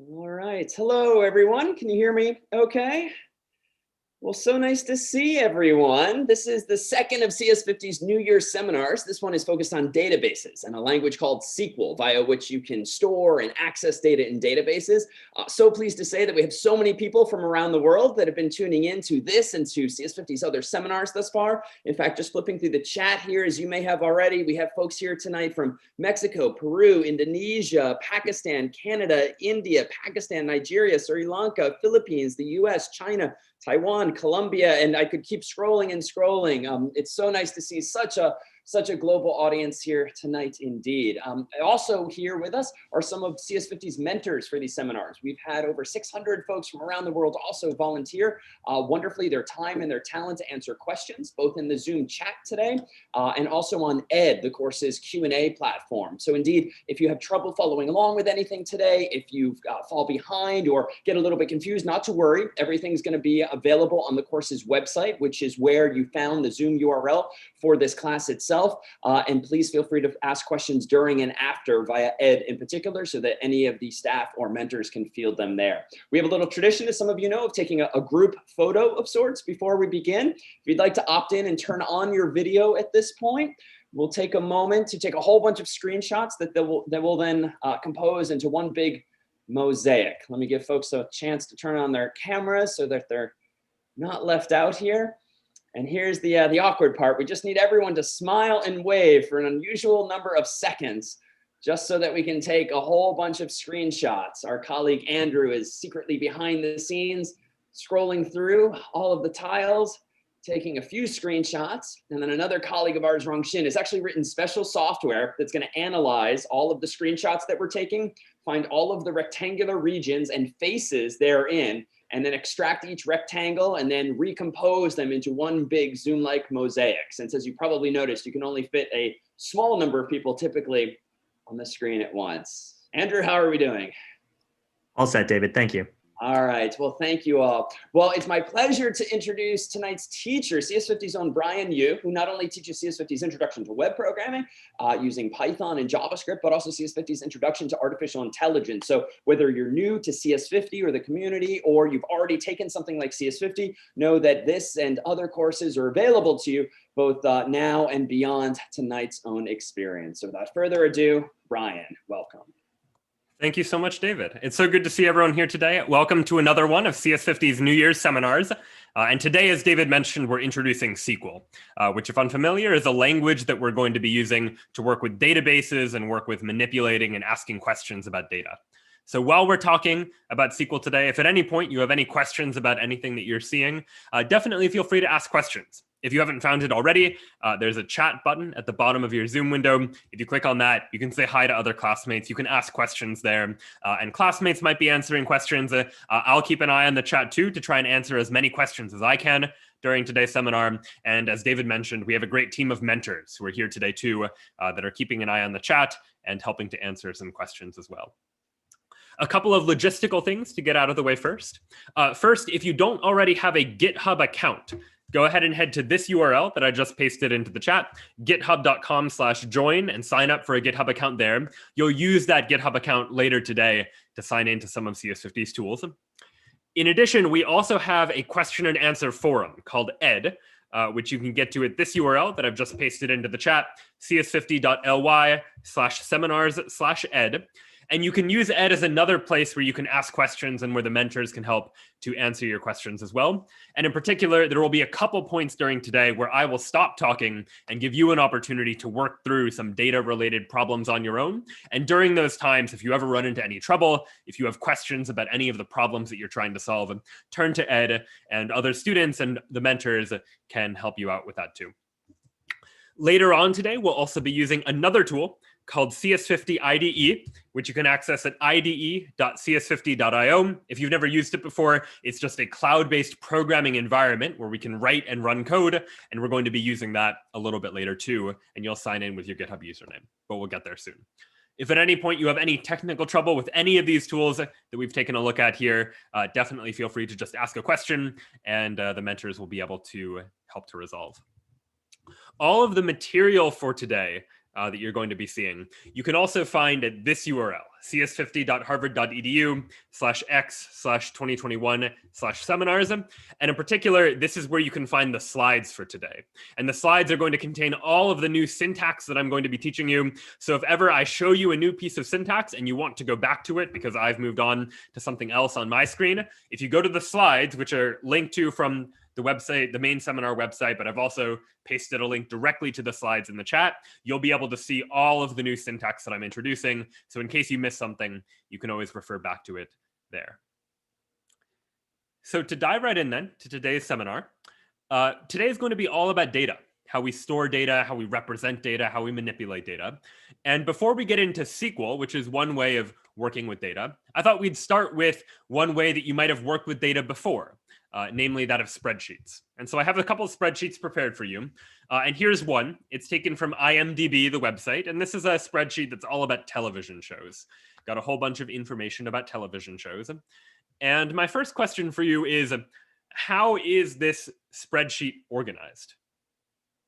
All right. Hello, everyone. Can you hear me okay? Well, so nice to see everyone. This is the second of CS50's New Year's seminars. This one is focused on databases and a language called SQL, via which you can store and access data in databases. So pleased to say that we have so many people from around the world that have been tuning in to this and to CS50's other seminars thus far. In fact, just flipping through the chat here, as you may have already, we have folks here tonight from Mexico, Peru, Indonesia, Pakistan, Canada, India, Pakistan, Nigeria, Sri Lanka, Philippines, the US, China, Taiwan, Colombia, and I could keep scrolling and scrolling. It's so nice to see such a global audience here tonight indeed. Also here with us are some of CS50's mentors for these seminars. We've had over 600 folks from around the world also volunteer wonderfully their time and their talent to answer questions, both in the Zoom chat today and also on ED, the course's Q&A platform. So indeed, if you have trouble following along with anything today, if you fall behind or get a little bit confused, not to worry. Everything's going to be available on the course's website, which is where you found the Zoom URL for this class itself. And please feel free to ask questions during and after via ED in particular, so that any of the staff or mentors can field them there. We have a little tradition, as some of you know, of taking a group photo of sorts before we begin. If you'd like to opt in and turn on your video at this point, we'll take a moment to take a whole bunch of screenshots that will then compose into one big mosaic. Let me give folks a chance to turn on their cameras so that they're not left out here. And here's the awkward part. We just need everyone to smile and wave for an unusual number of seconds, just so that we can take a whole bunch of screenshots. Our colleague Andrew is secretly behind the scenes, scrolling through all of the tiles, taking a few screenshots. And then another colleague of ours, Rongshin, has actually written special software that's going to analyze all of the screenshots that we're taking, find all of the rectangular regions and faces therein, and then extract each rectangle and then recompose them into one big Zoom-like mosaic. Since, as you probably noticed, you can only fit a small number of people typically on the screen at once. Andrew, how are we doing? All set, David. Thank you. All right. Well, thank you all. Well, it's my pleasure to introduce tonight's teacher, CS50's own Brian Yu, who not only teaches CS50's Introduction to Web Programming using Python and JavaScript, but also CS50's Introduction to Artificial Intelligence. So whether you're new to CS50 or the community, or you've already taken something like CS50, know that this and other courses are available to you both now and beyond tonight's own experience. So without further ado, Brian, welcome. Thank you so much, David. It's so good to see everyone here today. Welcome to another one of CS50's New Year's seminars. And today, as David mentioned, we're introducing SQL, which, if unfamiliar, is a language that we're going to be using to work with databases and work with manipulating and asking questions about data. So while we're talking about SQL today, if at any point you have any questions about anything that you're seeing, definitely feel free to ask questions. If you haven't found it already, there's a chat button at the bottom of your Zoom window. If you click on that, you can say hi to other classmates. You can ask questions there, and classmates might be answering questions. I'll keep an eye on the chat too to try and answer as many questions as I can during today's seminar. And as David mentioned, we have a great team of mentors who are here today too that are keeping an eye on the chat and helping to answer some questions as well. A couple of logistical things to get out of the way first. First, if you don't already have a GitHub account, go ahead and head to this URL that I just pasted into the chat, github.com/join, and sign up for a GitHub account there. You'll use that GitHub account later today to sign into some of CS50's tools. In addition, we also have a question and answer forum called ED, which you can get to at this URL that I've just pasted into the chat, cs50.ly/seminars/ed. And you can use ED as another place where you can ask questions and where the mentors can help to answer your questions as well. And in particular, there will be a couple points during today where I will stop talking and give you an opportunity to work through some data-related problems on your own. And during those times, if you ever run into any trouble, if you have questions about any of the problems that you're trying to solve, turn to ED, and other students and the mentors can help you out with that too. Later on today, we'll also be using another tool called CS50 IDE, which you can access at ide.cs50.io. If you've never used it before, it's just a cloud-based programming environment where we can write and run code, and we're going to be using that a little bit later too, and you'll sign in with your GitHub username, but we'll get there soon. If at any point you have any technical trouble with any of these tools that we've taken a look at here, definitely feel free to just ask a question, and the mentors will be able to help to resolve. All of the material for today that you're going to be seeing, you can also find at this URL, cs50.harvard.edu/x/2021/seminars. And in particular, this is where you can find the slides for today. And the slides are going to contain all of the new syntax that I'm going to be teaching you. So if ever I show you a new piece of syntax and you want to go back to it because I've moved on to something else on my screen, if you go to the slides, which are linked to from the website, the main seminar website, but I've also pasted a link directly to the slides in the chat, you'll be able to see all of the new syntax that I'm introducing. So in case you miss something, you can always refer back to it there. So to dive right in then to today's seminar, today is going to be all about data, how we store data, how we represent data, how we manipulate data. And before we get into SQL, which is one way of working with data, I thought we'd start with one way that you might have worked with data before. Namely that of spreadsheets. And so I have a couple of spreadsheets prepared for you. And here's one. It's taken from IMDb, the website. And this is a spreadsheet that's all about television shows. Got a whole bunch of information about television shows. And my first question for you is, how is this spreadsheet organized?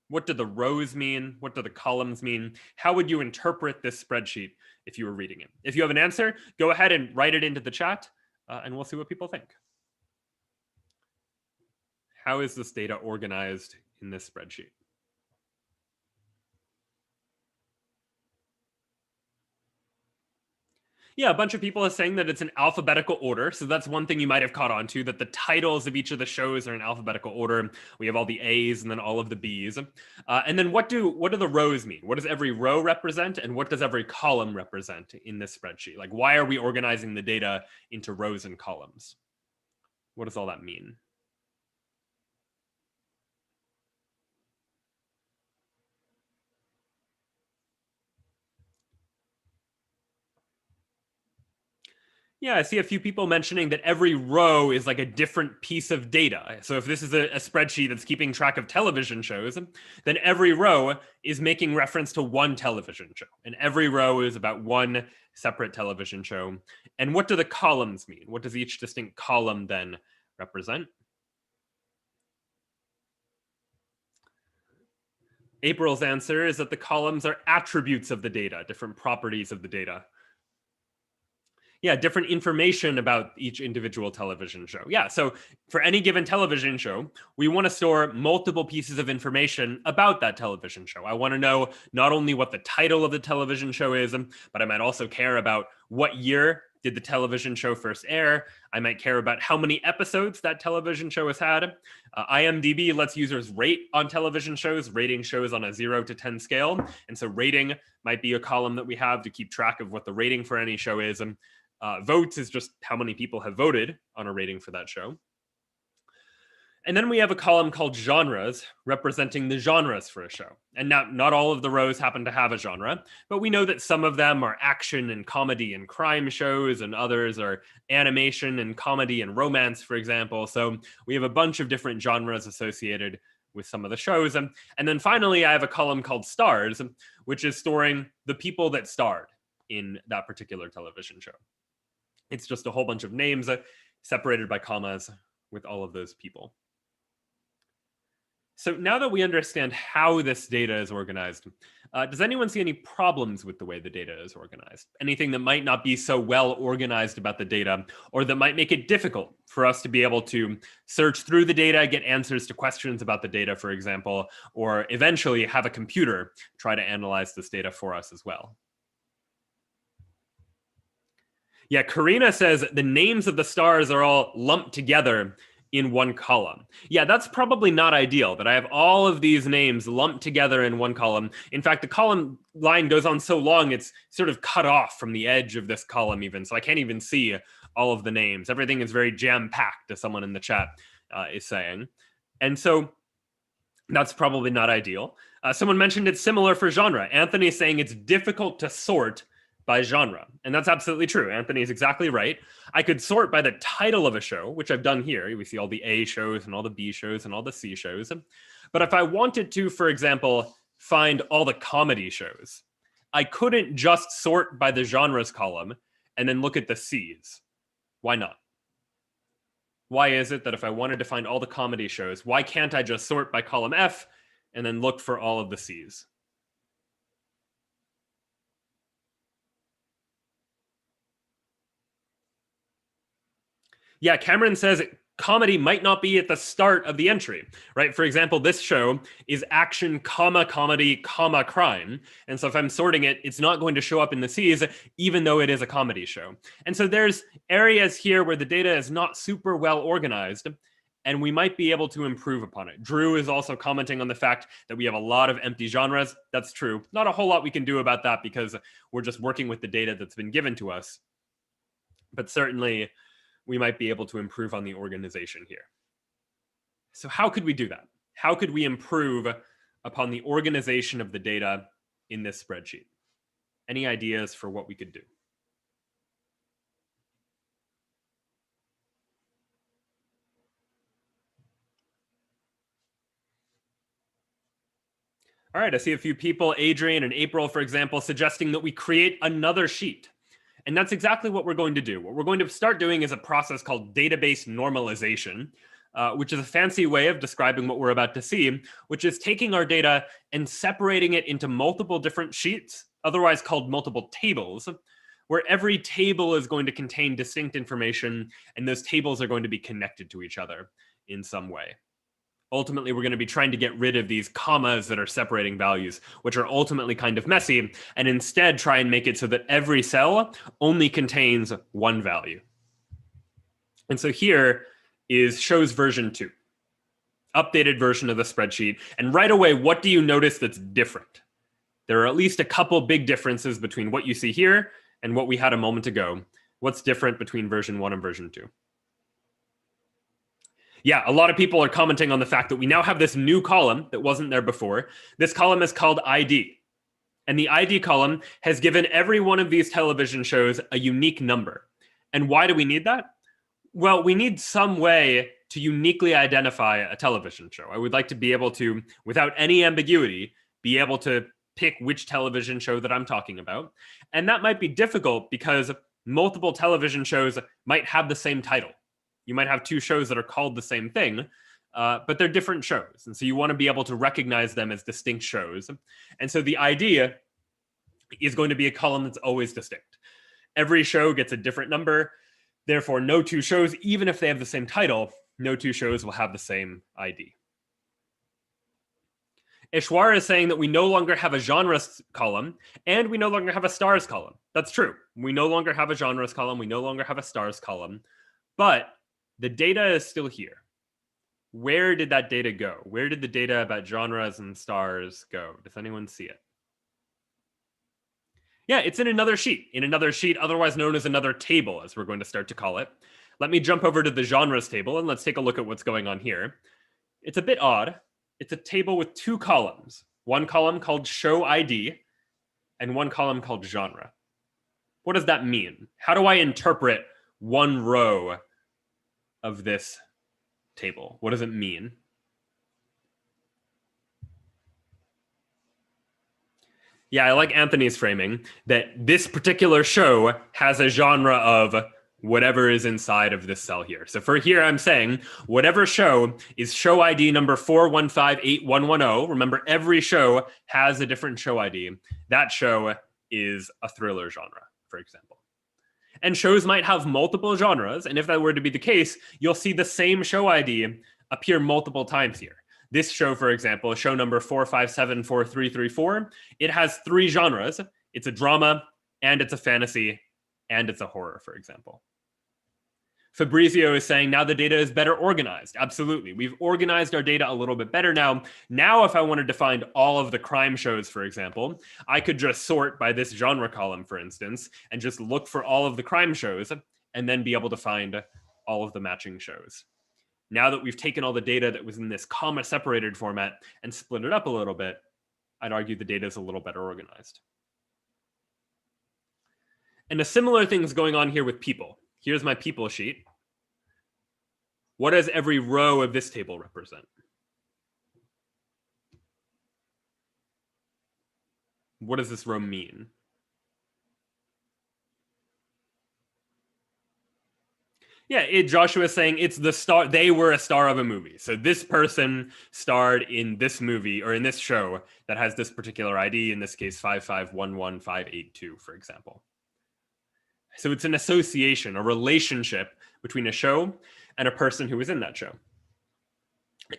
What do the rows mean? What do the columns mean? How would you interpret this spreadsheet if you were reading it? If you have an answer, go ahead and write it into the chat, and we'll see what people think. How is this data organized in this spreadsheet? Yeah, a bunch of people are saying that it's in alphabetical order. So that's one thing you might have caught on to, that the titles of each of the shows are in alphabetical order. We have all the A's and then all of the B's. And then what do the rows mean? What does every row represent? And what does every column represent in this spreadsheet? Like, why are we organizing the data into rows and columns? What does all that mean? Yeah, I see a few people mentioning that every row is like a different piece of data. So if this is a spreadsheet that's keeping track of television shows, then every row is making reference to one television show. And every row is about one separate television show. And what do the columns mean? What does each distinct column then represent? April's answer is that the columns are attributes of the data, different properties of the data. Yeah, different information about each individual television show. Yeah, so for any given television show, we want to store multiple pieces of information about that television show. I want to know not only what the title of the television show is, but I might also care about what year did the television show first air. I might care about how many episodes that television show has had. IMDb lets users rate on television shows, rating shows on a 0 to 10 scale. And so rating might be a column that we have to keep track of what the rating for any show is. Votes is just how many people have voted on a rating for that show. And then we have a column called genres, representing the genres for a show. And now, not all of the rows happen to have a genre, but we know that some of them are action and comedy and crime shows, and others are animation and comedy and romance, for example. So we have a bunch of different genres associated with some of the shows. And then finally, I have a column called stars, which is storing the people that starred in that particular television show. It's just a whole bunch of names separated by commas with all of those people. So now that we understand how this data is organized, does anyone see any problems with the way the data is organized? Anything that might not be so well organized about the data, or that might make it difficult for us to be able to search through the data, get answers to questions about the data, for example, or eventually have a computer try to analyze this data for us as well? Yeah, Karina says the names of the stars are all lumped together in one column. Yeah, that's probably not ideal, that I have all of these names lumped together in one column. In fact, the column line goes on so long, it's sort of cut off from the edge of this column even, so I can't even see all of the names. Everything is very jam-packed, as someone in the chat is saying. And so that's probably not ideal. Someone mentioned it's similar for genre. Anthony is saying it's difficult to sort by genre. And that's absolutely true. Anthony is exactly right. I could sort by the title of a show, which I've done here. We see all the A shows and all the B shows and all the C shows. But if I wanted to, for example, find all the comedy shows, I couldn't just sort by the genres column and then look at the C's. Why not? Why is it that if I wanted to find all the comedy shows, why can't I just sort by column F and then look for all of the C's? Yeah, Cameron says comedy might not be at the start of the entry, right? For example, this show is action, comma, comedy, comma, crime. And so if I'm sorting it, it's not going to show up in the C's, even though it is a comedy show. And so there's areas here where the data is not super well organized, and we might be able to improve upon it. Drew is also commenting on the fact that we have a lot of empty genres. That's true. Not a whole lot we can do about that because we're just working with the data that's been given to us. But certainly, we might be able to improve on the organization here. So how could we do that? How could we improve upon the organization of the data in this spreadsheet? Any ideas for what we could do? All right, I see a few people, Adrian and April, for example, suggesting that we create another sheet. And that's exactly what we're going to do. What we're going to start doing is a process called database normalization, which is a fancy way of describing what we're about to see, which is taking our data and separating it into multiple different sheets, otherwise called multiple tables, where every table is going to contain distinct information, and those tables are going to be connected to each other in some way. Ultimately, we're going to be trying to get rid of these commas that are separating values, which are ultimately kind of messy, and instead try and make it so that every cell only contains one value. And so here is shows version 2, updated version of the spreadsheet. And right away, what do you notice that's different? There are at least a couple big differences between what you see here and what we had a moment ago. What's different between version 1 and version 2? Yeah, a lot of people are commenting on the fact that we now have this new column that wasn't there before. This column is called ID. And the ID column has given every one of these television shows a unique number. And why do we need that? Well, we need some way to uniquely identify a television show. I would like to be able to, without any ambiguity, be able to pick which television show that I'm talking about. And that might be difficult because multiple television shows might have the same title. You might have two shows that are called the same thing, but they're different shows. And so you want to be able to recognize them as distinct shows. And so the idea is going to be a column that's always distinct. Every show gets a different number. Therefore, no two shows, even if they have the same title, no two shows will have the same ID. Ishwar is saying that we no longer have a genres column and we no longer have a stars column. That's true. We no longer have a genres column. We no longer have a stars column. But the data is still here. Where did that data go? Where did the data about genres and stars go? Does anyone see it? Yeah, it's in another sheet, otherwise known as another table, as we're going to start to call it. Let me jump over to the genres table and let's take a look at what's going on here. It's a bit odd. It's a table with two columns, one column called show ID and one column called genre. What does that mean? How do I interpret one row of this table? What does it mean? Yeah, I like Anthony's framing that this particular show has a genre of whatever is inside of this cell here. So for here, I'm saying whatever show is show ID number 4158110. Remember, every show has a different show ID. That show is a thriller genre, for example. And shows might have multiple genres. And if that were to be the case, you'll see the same show ID appear multiple times here. This show, for example, show number 4574334, it has three genres. It's a drama, and it's a fantasy, and it's a horror, for example. Fabrizio is saying now the data is better organized. Absolutely. We've organized our data a little bit better now. Now, if I wanted to find all of the crime shows, for example, I could just sort by this genre column, for instance, and just look for all of the crime shows and then be able to find all of the matching shows. Now that we've taken all the data that was in this comma separated format and split it up a little bit, I'd argue the data is a little better organized. And a similar thing is going on here with people. Here's my people sheet. What does every row of this table represent? What does this row mean? Yeah, Joshua is saying it's the star. They were a star of a movie. So this person starred in this movie or in this show that has this particular ID, in this case, 5511582, for example. So it's an association, a relationship between a show and a person who was in that show.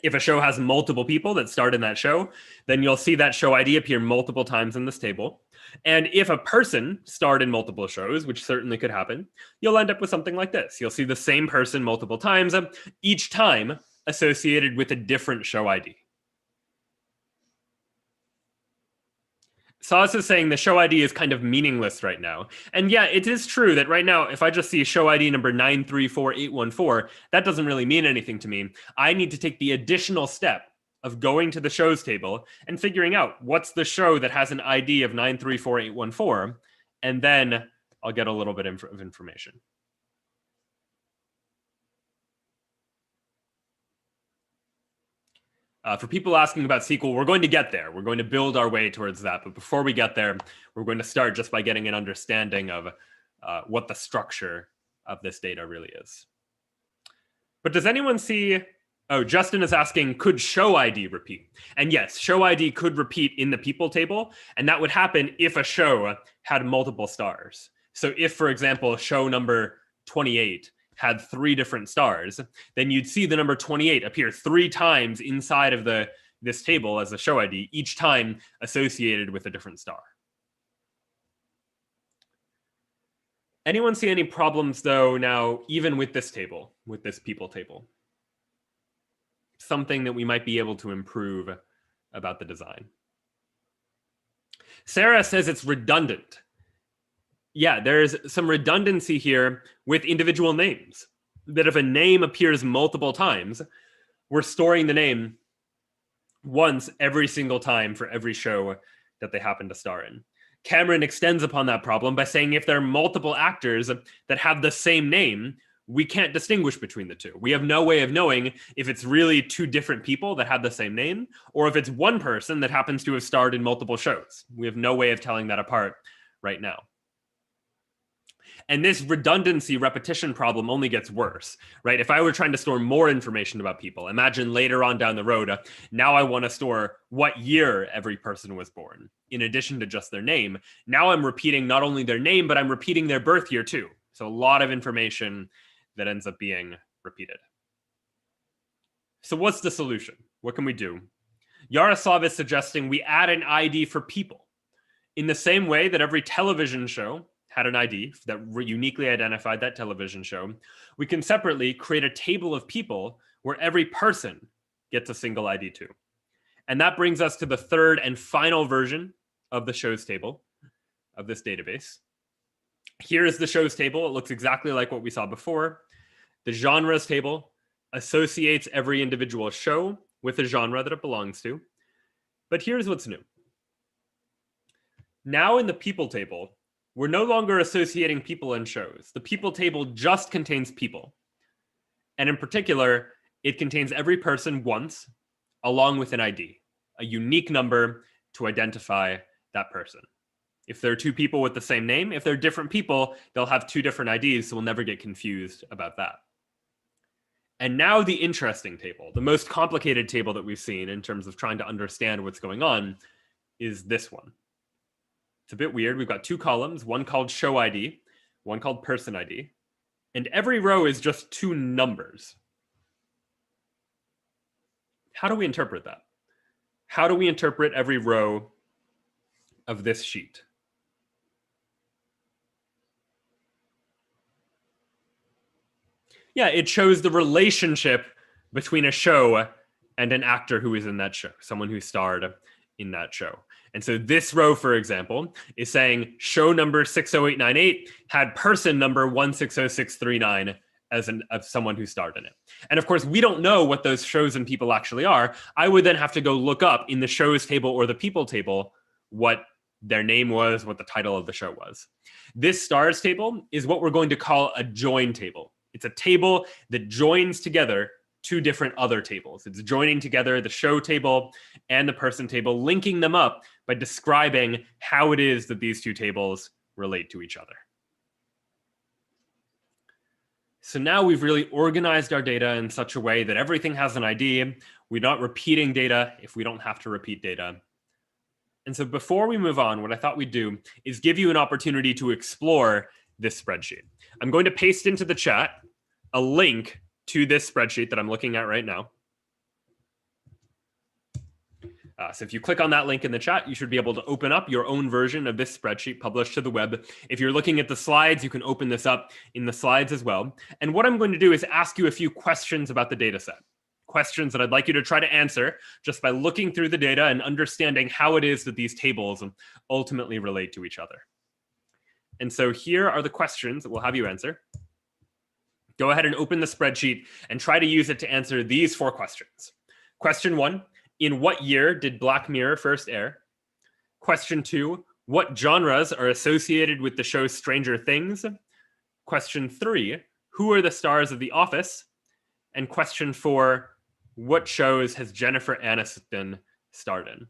If a show has multiple people that starred in that show, then you'll see that show ID appear multiple times in this table. And if a person starred in multiple shows, which certainly could happen, you'll end up with something like this. You'll see the same person multiple times, each time associated with a different show ID. Saz is saying the show ID is kind of meaningless right now. And yeah, it is true that right now, if I just see show ID number 934814, that doesn't really mean anything to me. I need to take the additional step of going to the shows table and figuring out what's the show that has an ID of 934814, and then I'll get a little bit of information. For people asking about SQL, we're going to get there. We're going to build our way towards that. But before we get there, we're going to start just by getting an understanding of what the structure of this data really is. But does anyone see... Oh, Justin is asking, could show ID repeat? And yes, show ID could repeat in the people table. And that would happen if a show had multiple stars. So if, for example, show number 28 had 3 different stars, then you'd see the number 28 appear 3 times inside of this table as a show ID, each time associated with a different star. Anyone see any problems, though, now, even with this table, with this people table? Something that we might be able to improve about the design. Sarah says it's redundant. Yeah, there's some redundancy here with individual names. That if a name appears multiple times, we're storing the name once every single time for every show that they happen to star in. Cameron extends upon that problem by saying if there are multiple actors that have the same name, we can't distinguish between the two. We have no way of knowing if it's really 2 different people that have the same name, or if it's one person that happens to have starred in multiple shows. We have no way of telling that apart right now. And this redundancy repetition problem only gets worse, right? If I were trying to store more information about people, imagine later on down the road, now I want to store what year every person was born, in addition to just their name. Now I'm repeating not only their name, but I'm repeating their birth year too. So a lot of information that ends up being repeated. So what's the solution? What can we do? Yaroslav is suggesting we add an ID for people. In the same way that every television show had an ID that uniquely identified that television show, we can separately create a table of people where every person gets a single ID too. And that brings us to the third and final version of the shows table of this database. Here is the shows table. It looks exactly like what we saw before. The genres table associates every individual show with the genre that it belongs to. But here's what's new. Now in the people table, we're no longer associating people and shows. The people table just contains people. And in particular, it contains every person once, along with an ID, a unique number to identify that person. If there are 2 people with the same name, if they're different people, they'll have 2 different IDs, so we'll never get confused about that. And now the interesting table, the most complicated table that we've seen in terms of trying to understand what's going on, is this one. It's a bit weird. We've got 2 columns, one called show ID, one called person ID, and every row is just 2 numbers. How do we interpret that? How do we interpret every row of this sheet? Yeah, it shows the relationship between a show and an actor who is in that show, someone who starred in that show. And so this row, for example, is saying show number 60898 had person number 160639 as someone who starred in it. And of course, we don't know what those shows and people actually are. I would then have to go look up in the shows table or the people table what their name was, what the title of the show was. This stars table is what we're going to call a join table. It's a table that joins together 2 different other tables. It's joining together the show table and the person table, linking them up by describing how it is that these 2 tables relate to each other. So now we've really organized our data in such a way that everything has an ID. We're not repeating data if we don't have to repeat data. And so before we move on, what I thought we'd do is give you an opportunity to explore this spreadsheet. I'm going to paste into the chat a link to this spreadsheet that I'm looking at right now. So if you click on that link in the chat, you should be able to open up your own version of this spreadsheet published to the web. If you're looking at the slides, you can open this up in the slides as well. And what I'm going to do is ask you a few questions about the data set. Questions that I'd like you to try to answer just by looking through the data and understanding how it is that these tables ultimately relate to each other. And so here are the questions that we'll have you answer. Go ahead and open the spreadsheet and try to use it to answer these 4 questions. Question 1, in what year did Black Mirror first air? Question 2, what genres are associated with the show Stranger Things? Question 3, who are the stars of The Office? And question 4, what shows has Jennifer Aniston starred in?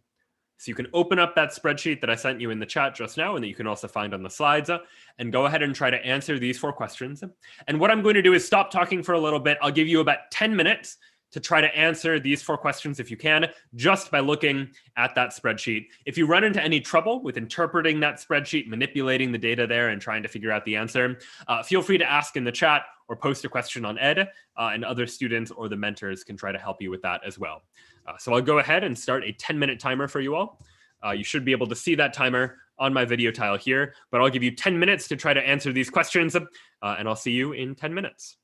So you can open up that spreadsheet that I sent you in the chat just now and that you can also find on the slides and go ahead and try to answer these 4 questions. And what I'm going to do is stop talking for a little bit. I'll give you about 10 minutes to try to answer these 4 questions if you can, just by looking at that spreadsheet. If you run into any trouble with interpreting that spreadsheet, manipulating the data there and trying to figure out the answer, feel free to ask in the chat or post a question on Ed, and other students or the mentors can try to help you with that as well. So I'll go ahead and start a 10-minute timer for you all. You should be able to see that timer on my video tile here, but I'll give you 10 minutes to try to answer these questions, and I'll see you in 10 minutes.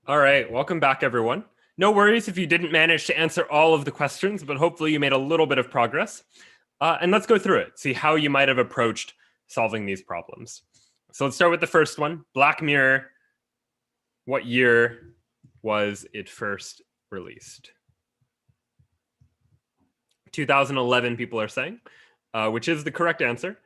All right, welcome back, everyone. No worries if you didn't manage to answer all of the questions, but hopefully you made a little bit of progress. And let's go through it, see how you might have approached solving these problems. So let's start with the first one. Black Mirror, what year was it first released? 2011, people are saying, which is the correct answer.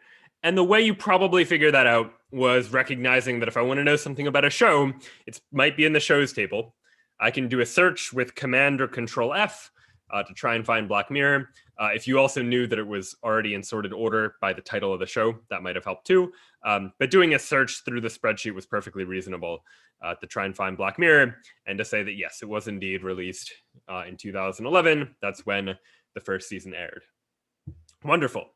And the way you probably figure that out was recognizing that if I want to know something about a show, it might be in the shows table. I can do a search with Command or Control F to try and find Black Mirror. If you also knew that it was already in sorted order by the title of the show, that might have helped too. But doing a search through the spreadsheet was perfectly reasonable to try and find Black Mirror and to say that, yes, it was indeed released in 2011. That's when the first season aired. Wonderful.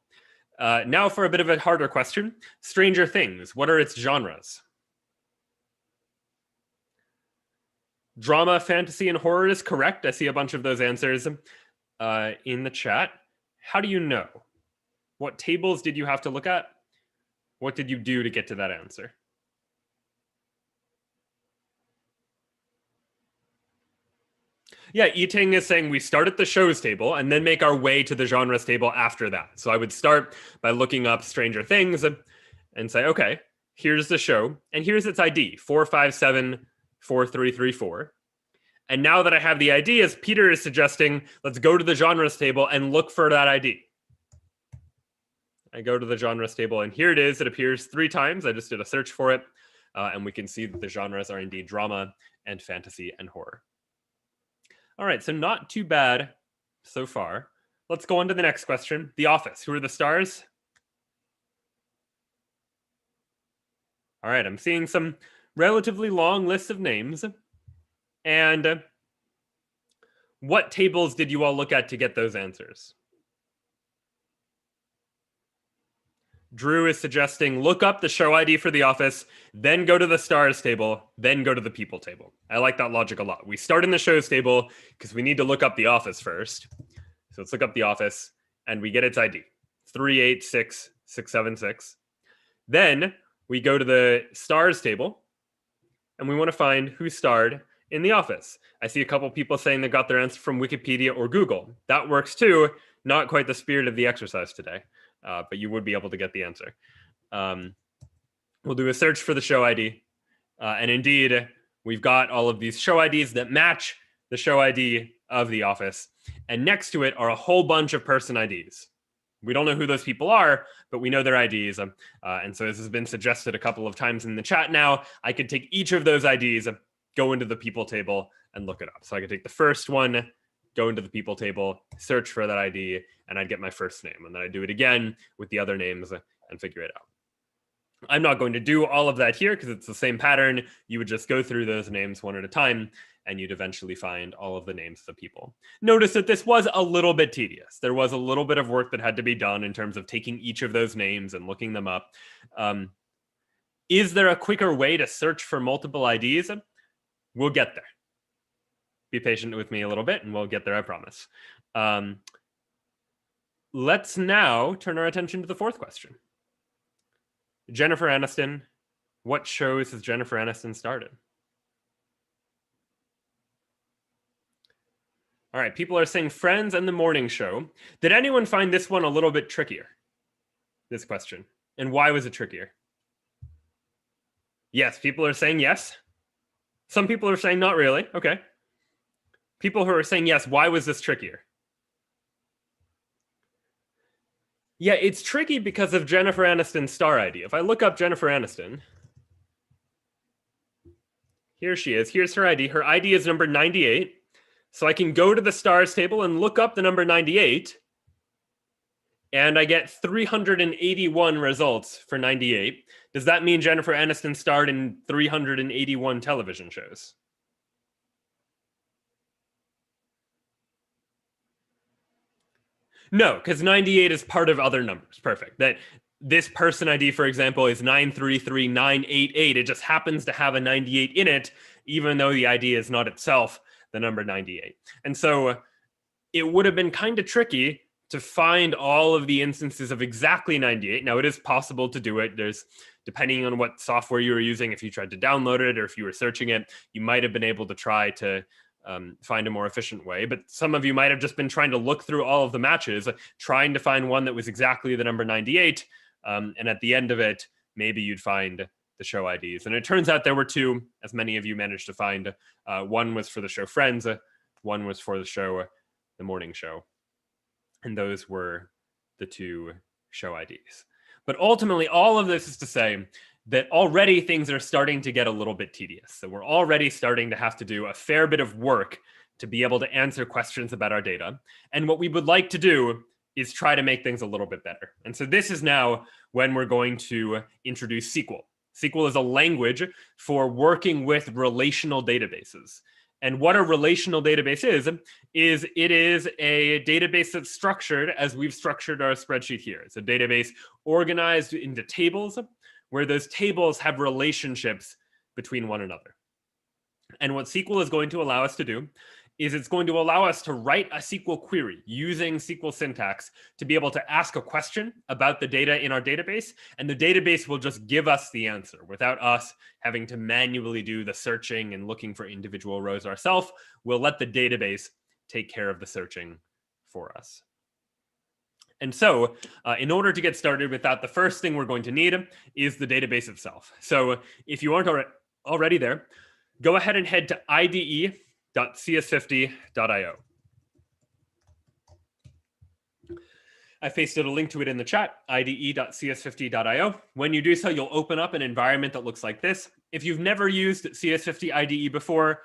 Now for a bit of a harder question. Stranger Things, what are its genres? Drama, fantasy, and horror is correct. I see a bunch of those answers in the chat. How do you know? What tables did you have to look at? What did you do to get to that answer? Yeah, Eating is saying we start at the shows table and then make our way to the genres table after that. So I would start by looking up Stranger Things and say, okay, here's the show and here's its ID, 4574334. And now that I have the ID, as Peter is suggesting, let's go to the genres table and look for that ID. I go to the genres table and here it is. It appears 3 times. I just did a search for it. And we can see that the genres are indeed drama and fantasy and horror. All right, so not too bad so far. Let's go on to the next question. The Office, who are the stars? All right, I'm seeing some relatively long lists of names. And what tables did you all look at to get those answers? Drew is suggesting look up the show ID for The Office, then go to the stars table, then go to the people table. I like that logic a lot. We start in the shows table because we need to look up The Office first. So let's look up The Office and we get its ID, 386676. Then we go to the stars table and we want to find who starred in The Office. I see a couple people saying they got their answer from Wikipedia or Google. That works too. Not quite the spirit of the exercise today. But you would be able to get the answer. We'll do a search for the show ID. And indeed, we've got all of these show IDs that match the show ID of The Office. And next to it are a whole bunch of person IDs. We don't know who those people are, but we know their IDs. And so this has been suggested a couple of times in the chat now. I could take each of those IDs, go into the people table, and look it up. So I could take the first one, go into the people table, search for that ID, and I'd get my first name. And then I'd do it again with the other names and figure it out. I'm not going to do all of that here because it's the same pattern. You would just go through those names one at a time, and you'd eventually find all of the names of the people. Notice that this was a little bit tedious. There was a little bit of work that had to be done in terms of taking each of those names and looking them up. Is there a quicker way to search for multiple IDs? We'll get there. Be patient with me a little bit and we'll get there, I promise. Let's now turn our attention to the fourth question. Jennifer Aniston, what shows has Jennifer Aniston starred in? All right, people are saying Friends and The Morning Show. Did anyone find this one a little bit trickier? This question. And why was it trickier? Yes, people are saying yes. Some people are saying not really. Okay. People who are saying yes, why was this trickier? Yeah, it's tricky because of Jennifer Aniston's star ID. If I look up Jennifer Aniston, here she is. Here's her ID. Her ID is number 98. So I can go to the stars table and look up the number 98. And I get 381 results for 98. Does that mean Jennifer Aniston starred in 381 television shows? No, because 98 is part of other numbers. Perfect. That this person ID, for example, is 933,988. It just happens to have a 98 in it, even though the ID is not itself the number 98. And so it would have been kind of tricky to find all of the instances of exactly 98. Now, it is possible to do it. There's, depending on what software you were using, if you tried to download it or if you were searching it, you might have been able to try to find a more efficient way. But some of you might have just been trying to look through all of the matches, trying to find one that was exactly the number 98. And at the end of it, maybe you'd find the show IDs. And it turns out there were two, as many of you managed to find. One was for the show Friends, one was for the show The Morning Show. And those were the two show IDs. But ultimately, all of this is to say that already things are starting to get a little bit tedious. So we're already starting to have to do a fair bit of work to be able to answer questions about our data. And what we would like to do is try to make things a little bit better. And so this is now when we're going to introduce SQL. SQL is a language for working with relational databases. And what a relational database is it is a database that's structured as we've structured our spreadsheet here. It's a database organized into tables where those tables have relationships between one another. And what SQL is going to allow us to do is it's going to allow us to write a SQL query using SQL syntax to be able to ask a question about the data in our database, and the database will just give us the answer without us having to manually do the searching and looking for individual rows ourselves. We'll let the database take care of the searching for us. And so in order to get started with that, the first thing we're going to need is the database itself. So if you aren't already there, go ahead and head to IDE.cs50.io. I pasted a link to it in the chat, IDE.cs50.io. When you do so, you'll open up an environment that looks like this. If you've never used CS50 IDE before,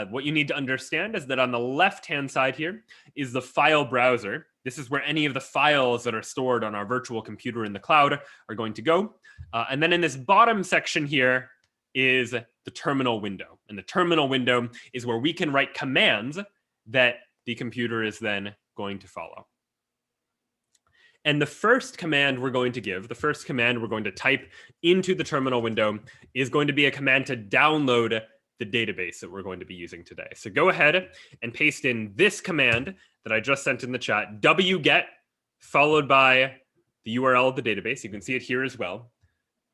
what you need to understand is that on the left-hand side here is the file browser. This is where any of the files that are stored on our virtual computer in the cloud are going to go. And then in this bottom section here is the terminal window. And the terminal window is where we can write commands that the computer is then going to follow. And the first command we're going to give, the first command we're going to type into the terminal window is going to be a command to download the database that we're going to be using today. So go ahead and paste in this command that I just sent in the chat, wget, followed by the URL of the database. You can see it here as well.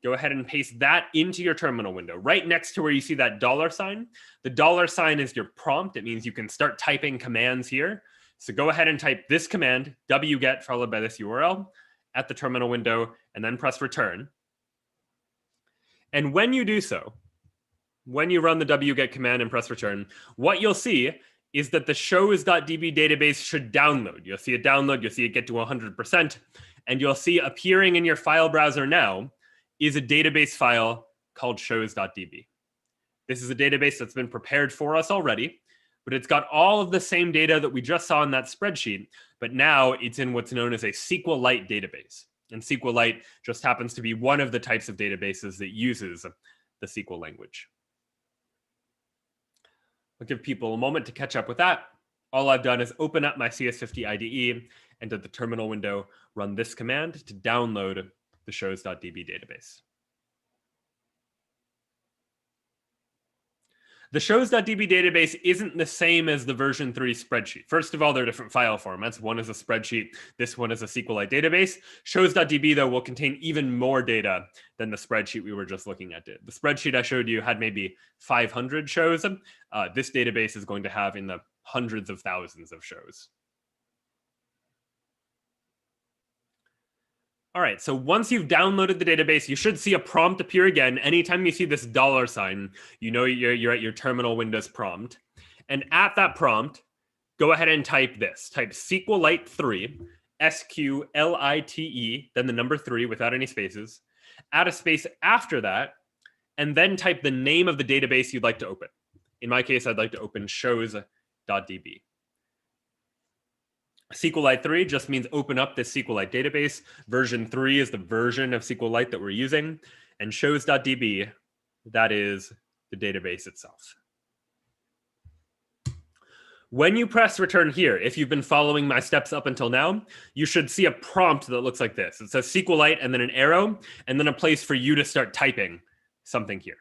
Go ahead and paste that into your terminal window. Right next to where you see that $sign, the $sign is your prompt. It means you can start typing commands here. So go ahead and type this command, wget, followed by this URL at the terminal window, and then press return. And when you do so, when you run the wget command and press return, what you'll see is that the shows.db database should download. You'll see it download, you'll see it get to 100%, and you'll see appearing in your file browser now is a database file called shows.db. This is a database that's been prepared for us already, but it's got all of the same data that we just saw in that spreadsheet, but now it's in what's known as a SQLite database. And SQLite just happens to be one of the types of databases that uses the SQL language. I'll give people a moment to catch up with that. All I've done is open up my CS50 IDE and at the terminal window, run this command to download the shows.db database. The shows.db database isn't the same as the version 3 spreadsheet. First of all, they're different file formats. One is a spreadsheet, this one is a SQLite database. Shows.db, though, will contain even more data than the spreadsheet we were just looking at did. The spreadsheet I showed you had maybe 500 shows. This database is going to have in the hundreds of thousands of shows. All right, so once you've downloaded the database, you should see a prompt appear again. Anytime you see this $sign, you know you're at your terminal Windows prompt. And at that prompt, go ahead and type this. Type SQLite 3, SQLITE, then the number 3 without any spaces. Add a space after that, and then type the name of the database you'd like to open. In my case, I'd like to open shows.db. SQLite 3 just means open up this SQLite database. Version 3 is the version of SQLite that we're using. And shows.db, that is the database itself. When you press return here, if you've been following my steps up until now, you should see a prompt that looks like this. It says SQLite and then an arrow, and then a place for you to start typing something here.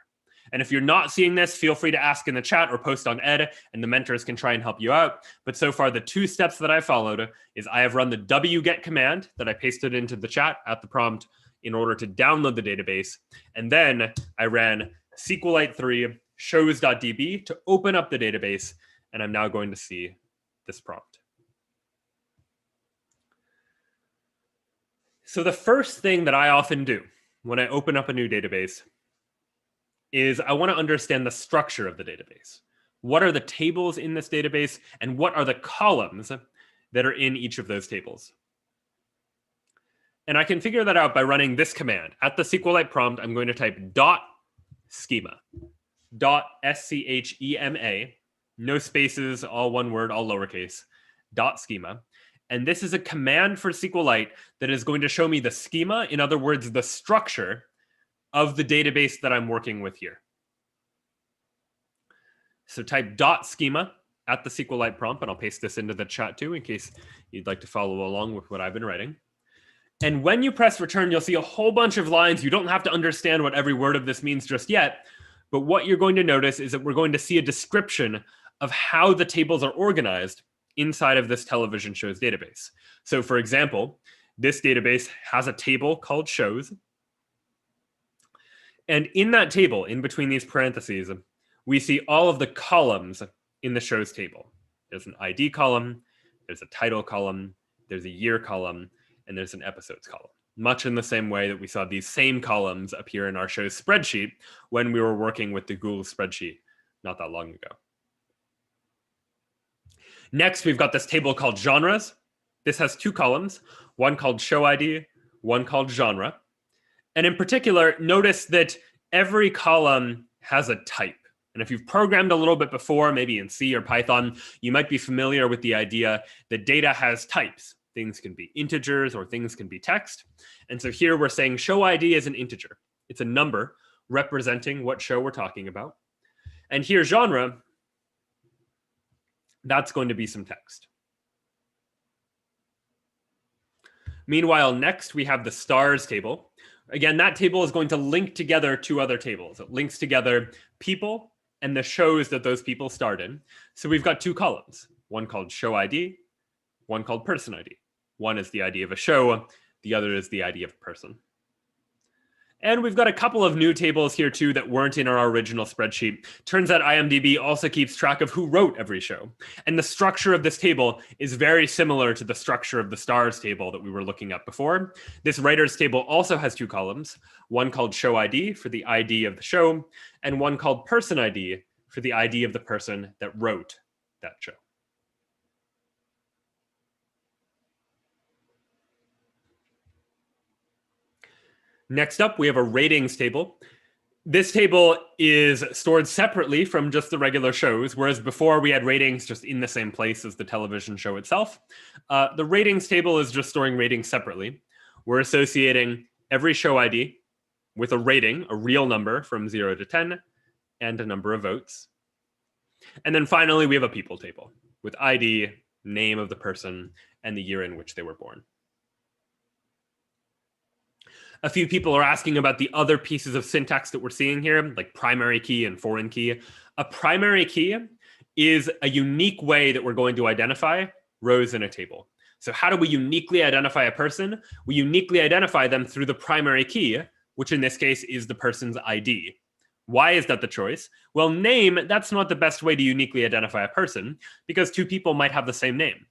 And if you're not seeing this, feel free to ask in the chat or post on Ed, and the mentors can try and help you out. But so far, the 2 steps that I followed is I have run the wget command that I pasted into the chat at the prompt in order to download the database. And then I ran SQLite 3 shows.db to open up the database. And I'm now going to see this prompt. So the first thing that I often do when I open up a new database is I want to understand the structure of the database. What are the tables in this database, and what are the columns that are in each of those tables? And I can figure that out by running this command. At the SQLite prompt, I'm going to type .schema, .schema, no spaces, all one word, all lowercase, .schema. And this is a command for SQLite that is going to show me the schema, in other words, the structure of the database that I'm working with here. So type .schema at the SQLite prompt, and I'll paste this into the chat too in case you'd like to follow along with what I've been writing. And when you press return, you'll see a whole bunch of lines. You don't have to understand what every word of this means just yet, but what you're going to notice is that we're going to see a description of how the tables are organized inside of this television shows database. So for example, this database has a table called shows. And in that table, in between these parentheses, we see all of the columns in the shows table. There's an ID column, there's a title column, there's a year column, and there's an episodes column. Much in the same way that we saw these same columns appear in our shows spreadsheet when we were working with the Google spreadsheet not that long ago. Next, we've got this table called genres. This has 2 columns, one called show ID, one called genre. And in particular, notice that every column has a type. And if you've programmed a little bit before, maybe in C or Python, you might be familiar with the idea that data has types. Things can be integers or things can be text. And so here we're saying show ID is an integer. It's a number representing what show we're talking about. And here genre, that's going to be some text. Meanwhile, next we have the stars table. Again, that table is going to link together 2 other tables. It links together people and the shows that those people starred in. So we've got 2 columns, one called show ID, one called person ID. One is the ID of a show, the other is the ID of a person. And we've got a couple of new tables here too that weren't in our original spreadsheet. Turns out IMDb also keeps track of who wrote every show. And the structure of this table is very similar to the structure of the stars table that we were looking at before. This writers table also has 2 columns, one called show ID for the ID of the show, and one called person ID for the ID of the person that wrote that show. Next up, we have a ratings table. This table is stored separately from just the regular shows, whereas before we had ratings just in the same place as the television show itself. The ratings table is just storing ratings separately. We're associating every show ID with a rating, a real number from 0 to 10, and a number of votes. And then finally, we have a people table with ID, name of the person, and the year in which they were born. A few people are asking about the other pieces of syntax that we're seeing here, like primary key and foreign key. A primary key is a unique way that we're going to identify rows in a table. So how do we uniquely identify a person? We uniquely identify them through the primary key, which in this case is the person's ID. Why is that the choice? Well, name, that's not the best way to uniquely identify a person because 2 people might have the same name.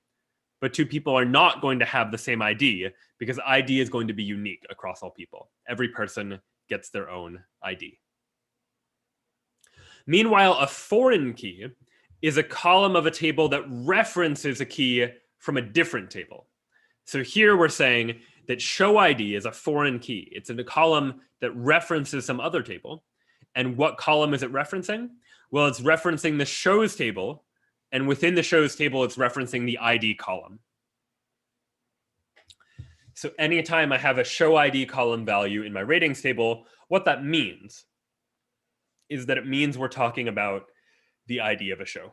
But 2 people are not going to have the same ID because ID is going to be unique across all people. Every person gets their own ID. Meanwhile, a foreign key is a column of a table that references a key from a different table. So here we're saying that show ID is a foreign key. It's in a column that references some other table. And what column is it referencing? Well, it's referencing the shows table. And within the shows table, it's referencing the ID column. So anytime I have a show ID column value in my ratings table, what that means is that it means we're talking about the ID of a show.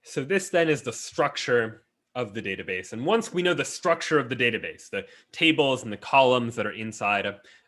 So this then is the structure of the database. And once we know the structure of the database, the tables and the columns that are inside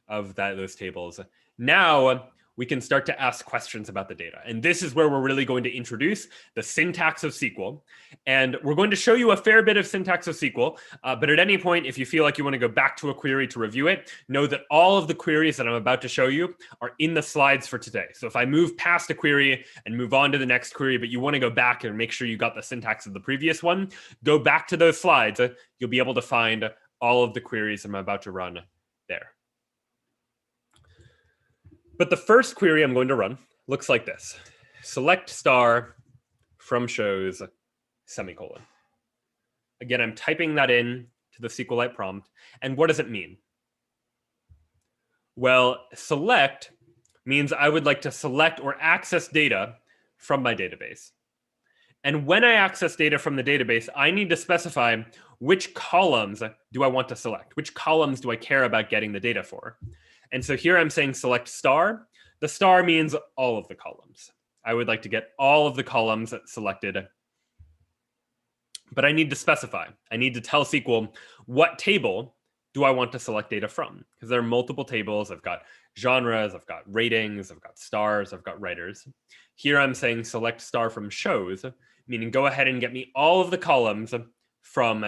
of those tables, now we can start to ask questions about the data. And this is where we're really going to introduce the syntax of SQL. And we're going to show you a fair bit of syntax of SQL. But at any point, if you feel like you want to go back to a query to review it, know that all of the queries that I'm about to show you are in the slides for today. So if I move past a query and move on to the next query, but you want to go back and make sure you got the syntax of the previous one, go back to those slides. You'll be able to find all of the queries I'm about to run there. But the first query I'm going to run looks like this. Select star from shows, semicolon. Again, I'm typing that in to the SQLite prompt. And what does it mean? Well, select means I would like to select or access data from my database. And when I access data from the database, I need to specify which columns do I want to select? Which columns do I care about getting the data for? And so here I'm saying select star. The star means all of the columns. I would like to get all of the columns selected. But I need to specify. I need to tell SQL what table do I want to select data from? Because there are multiple tables. I've got genres, I've got ratings, I've got stars, I've got writers. Here I'm saying select star from shows, meaning go ahead and get me all of the columns from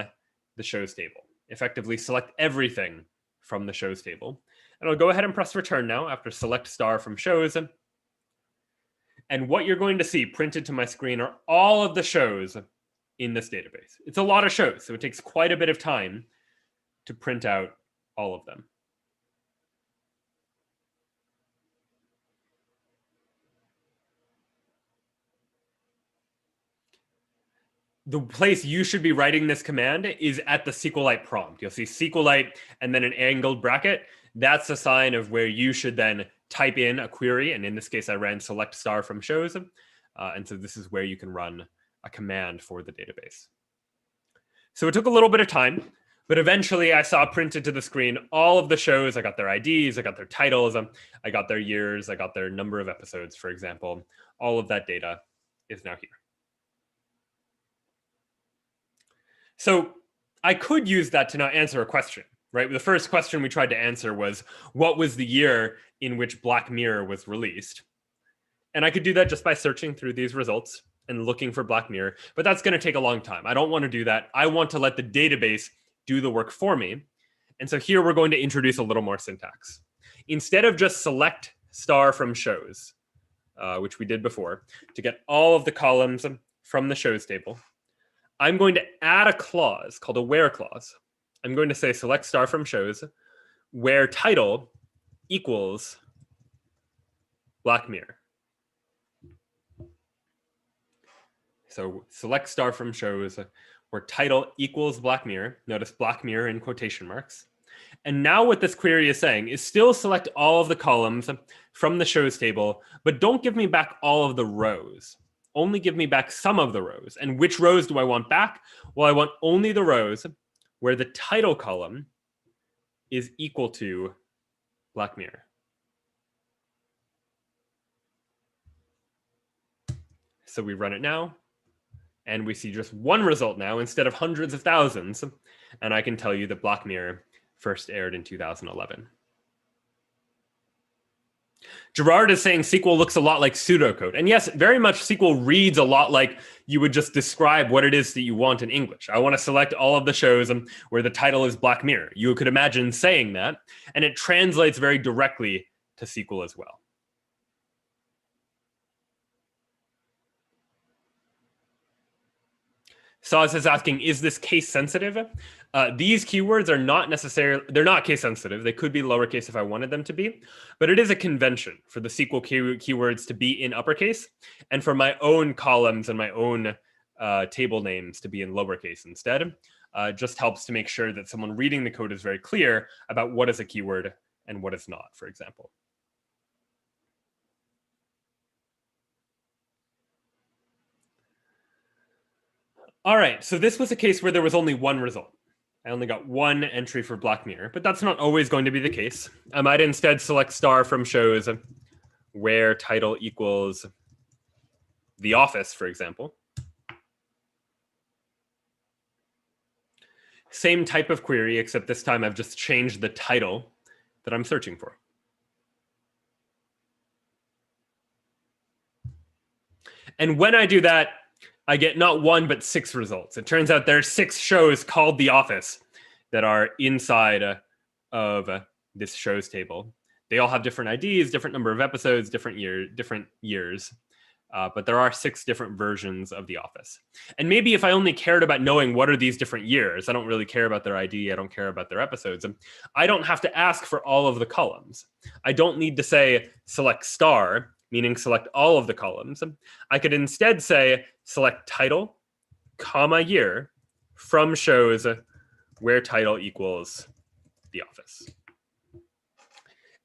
the shows table. Effectively select everything from the shows table. And I'll go ahead and press return now after select star from shows. And what you're going to see printed to my screen are all of the shows in this database. It's a lot of shows, so it takes quite a bit of time to print out all of them. The place you should be writing this command is at the SQLite prompt. You'll see SQLite and then an angled bracket. That's a sign of where you should then type in a query. And in this case, I ran select star from shows. And so this is where you can run a command for the database. So it took a little bit of time, but eventually I saw printed to the screen all of the shows. I got their IDs, I got their titles, I got their years, I got their number of episodes, for example. All of that data is now here. So I could use that to now answer a question, right? The first question we tried to answer was, what was the year in which Black Mirror was released? And I could do that just by searching through these results and looking for Black Mirror, but that's going to take a long time. I don't want to do that. I want to let the database do the work for me. And so here we're going to introduce a little more syntax. Instead of just select star from shows, which we did before, to get all of the columns from the shows table, I'm going to add a clause called a where clause. I'm going to say select star from shows where title equals Black Mirror. So select star from shows where title equals Black Mirror. Notice Black Mirror in quotation marks. And now what this query is saying is still select all of the columns from the shows table, but don't give me back all of the rows. Only give me back some of the rows. And which rows do I want back? Well, I want only the rows where the title column is equal to Black Mirror. So we run it now, and we see just one result now instead of hundreds of thousands. And I can tell you that Black Mirror first aired in 2011. Gerard is saying SQL looks a lot like pseudocode. And yes, very much SQL reads a lot like you would just describe what it is that you want in English. I want to select all of the shows where the title is Black Mirror. You could imagine saying that, and it translates very directly to SQL as well. Saz is asking, is this case sensitive? These keywords are not necessarily, they're not case sensitive. They could be lowercase if I wanted them to be, but it is a convention for the SQL keywords to be in uppercase and for my own columns and my own table names to be in lowercase instead. Just helps to make sure that someone reading the code is very clear about what is a keyword and what is not, for example. All right, so this was a case where there was only one result. I only got one entry for Black Mirror, but that's not always going to be the case. I might instead select star from shows where title equals The Office, for example. Same type of query, except this time I've just changed the title that I'm searching for. And when I do that, I get not 1, but 6 results. It turns out there are 6 shows called The Office that are inside of this shows table. They all have different IDs, different number of episodes, different years. But there are 6 different versions of The Office. And maybe if I only cared about knowing what are these different years, I don't really care about their ID, I don't care about their episodes, I don't have to ask for all of the columns. I don't need to say select star, meaning select all of the columns. I could instead say select title, comma year from shows where title equals The Office.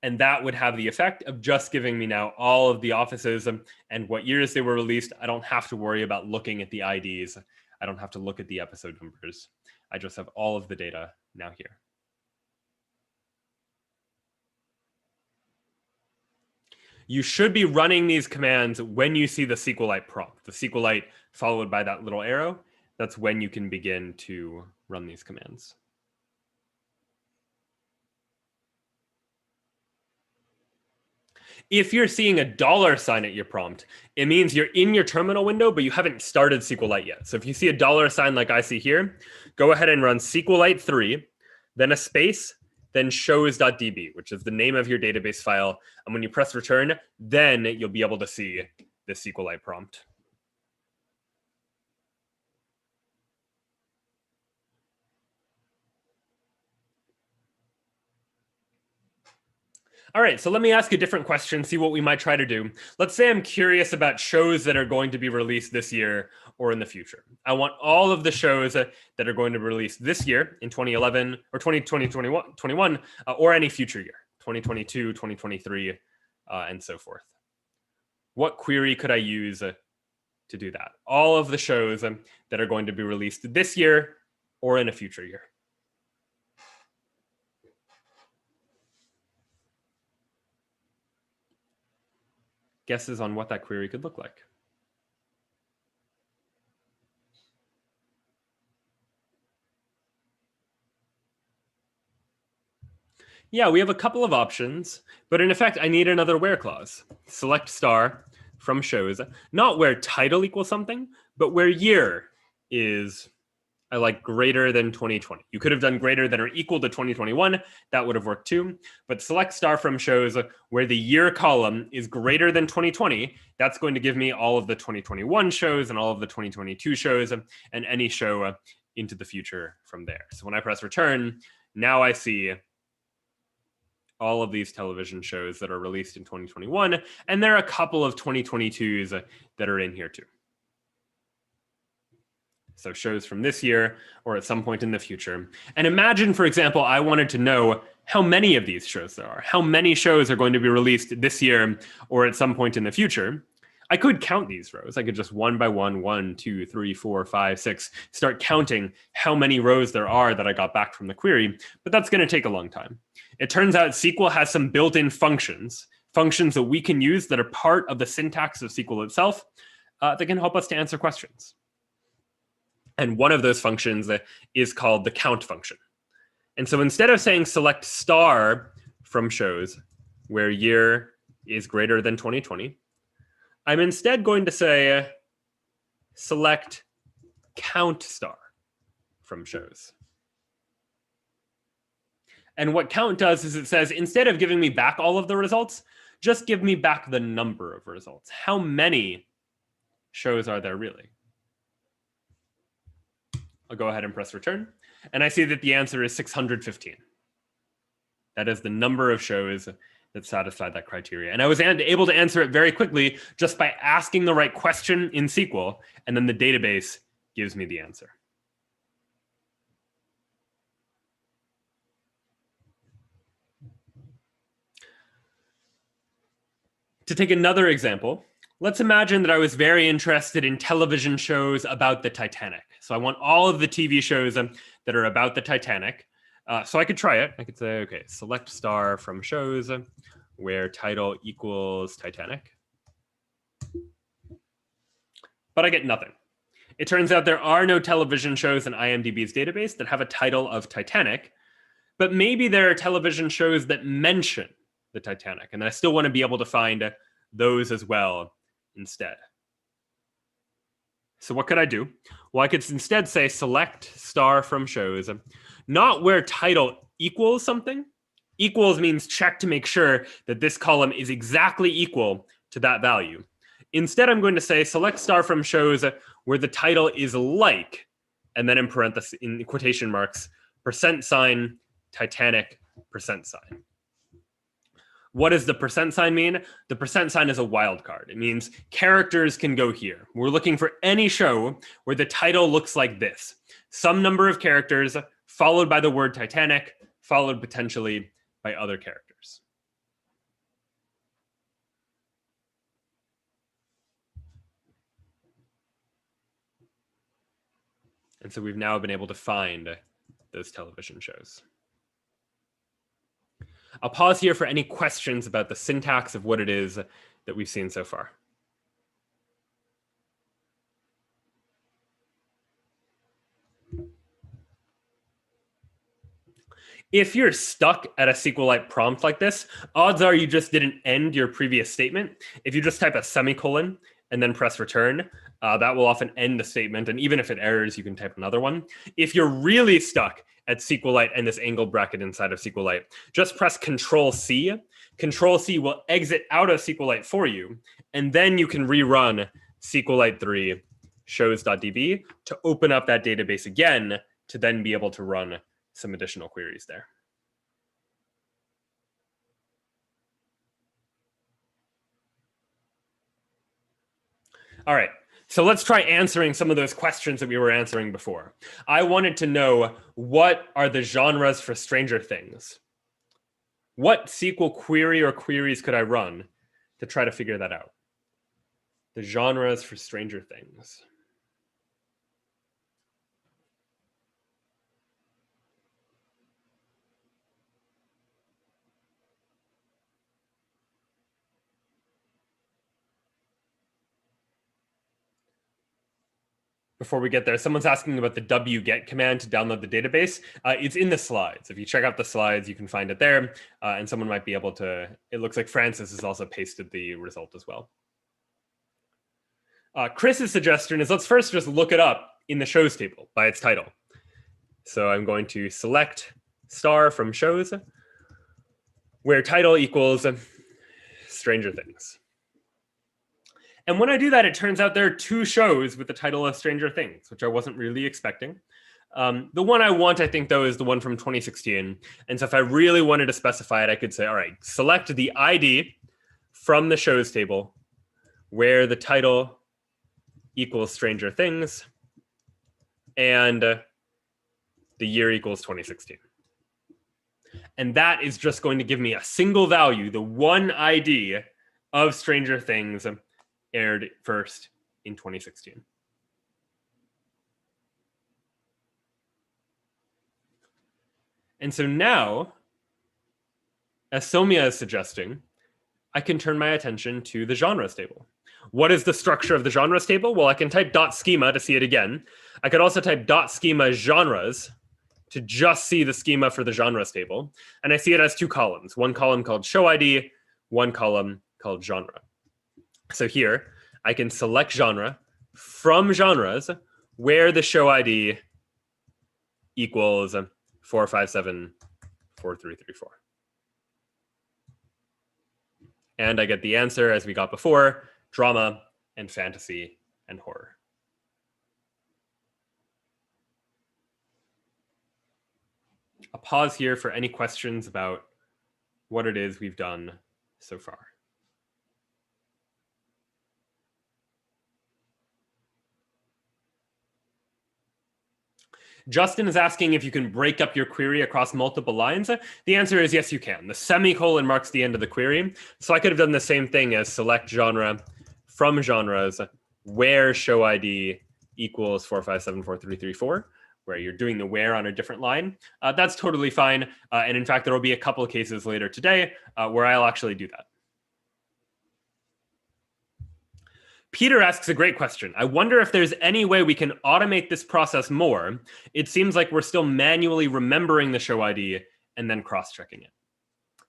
And that would have the effect of just giving me now all of the offices and what years they were released. I don't have to worry about looking at the IDs. I don't have to look at the episode numbers. I just have all of the data now here. You should be running these commands when you see the SQLite prompt. The SQLite followed by that little arrow. That's when you can begin to run these commands. If you're seeing a $sign at your prompt, it means you're in your terminal window, but you haven't started SQLite yet. So if you see a $sign like I see here, go ahead and run SQLite 3, then a space, then shows.db, which is the name of your database file. And when you press return, then you'll be able to see the SQLite prompt. All right, so let me ask a different question, see what we might try to do. Let's say I'm curious about shows that are going to be released this year or in the future. I want all of the shows that are going to be released this year in 2011 or 2021, or any future year, 2022, 2023, and so forth. What query could I use to do that? All of the shows that are going to be released this year or in a future year. Guesses on what that query could look like. Yeah, we have a couple of options, but in effect, I need another where clause. Select star from shows, not where title equals something, but where year is, I like greater than 2020. You could have done greater than or equal to 2021. That would have worked too. But select star from shows where the year column is greater than 2020. That's going to give me all of the 2021 shows and all of the 2022 shows and any show into the future from there. So when I press return, now I see all of these television shows that are released in 2021. And there are a couple of 2022s that are in here too. So shows from this year or at some point in the future. And imagine, for example, I wanted to know how many of these shows there are. How many shows are going to be released this year or at some point in the future? I could count these rows. I could just one by one, 1, 2, 3, 4, 5, 6, start counting how many rows there are that I got back from the query, but that's going to take a long time. It turns out SQL has some built-in functions that we can use that are part of the syntax of SQL itself that can help us to answer questions. And one of those functions is called the count function. And so instead of saying select star from shows where year is greater than 2020, I'm instead going to say select count star from shows. And what count does is it says, instead of giving me back all of the results, just give me back the number of results. How many shows are there really? I'll go ahead and press return. And I see that the answer is 615. That is the number of shows that satisfy that criteria. And I was able to answer it very quickly just by asking the right question in SQL, and then the database gives me the answer. To take another example, let's imagine that I was very interested in television shows about the Titanic. So I want all of the TV shows that are about the Titanic. So I could try it. I could say, okay, select star from shows where title equals Titanic. But I get nothing. It turns out there are no television shows in IMDb's database that have a title of Titanic, but maybe there are television shows that mention the Titanic, and I still want to be able to find those as well instead. So what could I do? Well, I could instead say select star from shows, not where title equals something. Equals means check to make sure that this column is exactly equal to that value. Instead, I'm going to say select star from shows where the title is like, and then in parentheses, in quotation marks, %, Titanic, %. What does the % mean? The % is a wildcard. It means characters can go here. We're looking for any show where the title looks like this. Some number of characters followed by the word Titanic, followed potentially by other characters. And so we've now been able to find those television shows. I'll pause here for any questions about the syntax of what it is that we've seen so far. If you're stuck at a SQLite prompt like this, odds are you just didn't end your previous statement. If you just type a semicolon and then press return, that will often end the statement. And even if it errors, you can type another one. If you're really stuck at SQLite and this angled bracket inside of SQLite, just press Control-C. Control-C will exit out of SQLite for you, and then you can rerun SQLite 3 shows.db to open up that database again to then be able to run some additional queries there. All right, so let's try answering some of those questions that we were answering before. I wanted to know, what are the genres for Stranger Things? What SQL query or queries could I run to try to figure that out? The genres for Stranger Things. Before we get there, someone's asking about the wget command to download the database. It's in the slides. If you check out the slides, you can find it there. And someone might be able to, it looks like Francis has also pasted the result as well. Chris's suggestion is let's first just look it up in the shows table by its title. So I'm going to select star from shows where title equals Stranger Things. And when I do that, it turns out there are two shows with the title of Stranger Things, which I wasn't really expecting. The one I want, I think, though, is the one from 2016. And so if I really wanted to specify it, I could say, all right, select the ID from the shows table where the title equals Stranger Things and the year equals 2016. And that is just going to give me a single value, the one ID of Stranger Things aired first in 2016. And so now, as Somia is suggesting, I can turn my attention to the genres table. What is the structure of the genres table? Well, I can type .schema to see it again. I could also type .schema genres to just see the schema for the genres table. And I see it as two columns, one column called show ID, one column called genre. So here, I can select genre from genres where the show ID equals 4574334. And I get the answer as we got before, drama and fantasy and horror. I'll pause here for any questions about what it is we've done so far. Justin is asking if you can break up your query across multiple lines. The answer is yes, you can. The semicolon marks the end of the query. So I could have done the same thing as select genre from genres where show ID equals 4574334, where you're doing the where on a different line. That's totally fine. And in fact, there will be a couple of cases later today where I'll actually do that. Peter asks a great question. I wonder if there's any way we can automate this process more. It seems like we're still manually remembering the show ID and then cross-checking it.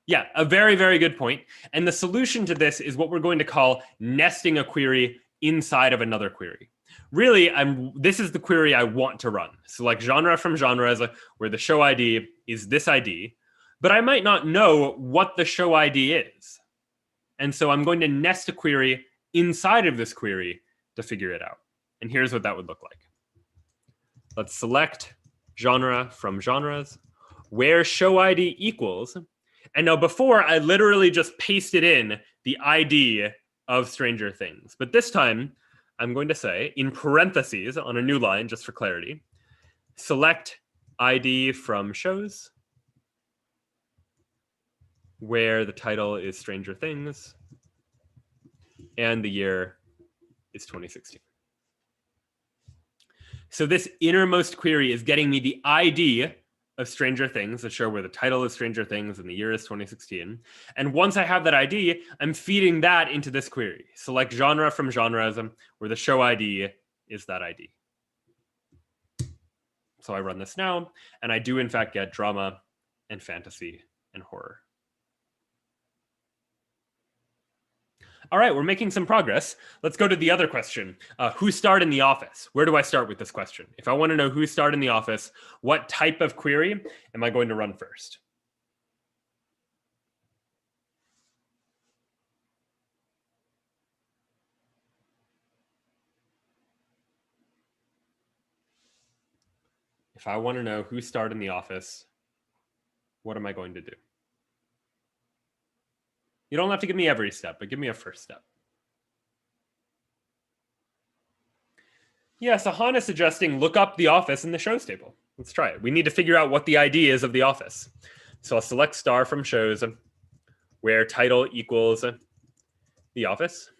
Yeah, a very, very good point. And the solution to this is what we're going to call nesting a query inside of another query. Really, this is the query I want to run. Select genre from genres, where the show ID is this ID, but I might not know what the show ID is. And so I'm going to nest a query inside of this query to figure it out. And here's what that would look like. Let's select genre from genres, where show ID equals. And now before, I literally just pasted in the ID of Stranger Things. But this time, I'm going to say, in parentheses on a new line, just for clarity, select ID from shows, where the title is Stranger Things, and the year is 2016. So this innermost query is getting me the ID of Stranger Things to show where the title is Stranger Things and the year is 2016. And once I have that ID, I'm feeding that into this query. Select genre from genres, where the show ID is that ID. So I run this now, and I do in fact get drama and fantasy and horror. All right, we're making some progress. Let's go to the other question. Who starred in The Office? Where do I start with this question? If I want to know who starred in The Office, what type of query am I going to run first? If I want to know who starred in The Office, what am I going to do? You don't have to give me every step, but give me a first step. Yeah, Sahan is suggesting look up The Office in the shows table. Let's try it. We need to figure out what the ID is of The Office. So I'll select star from shows, where title equals The Office.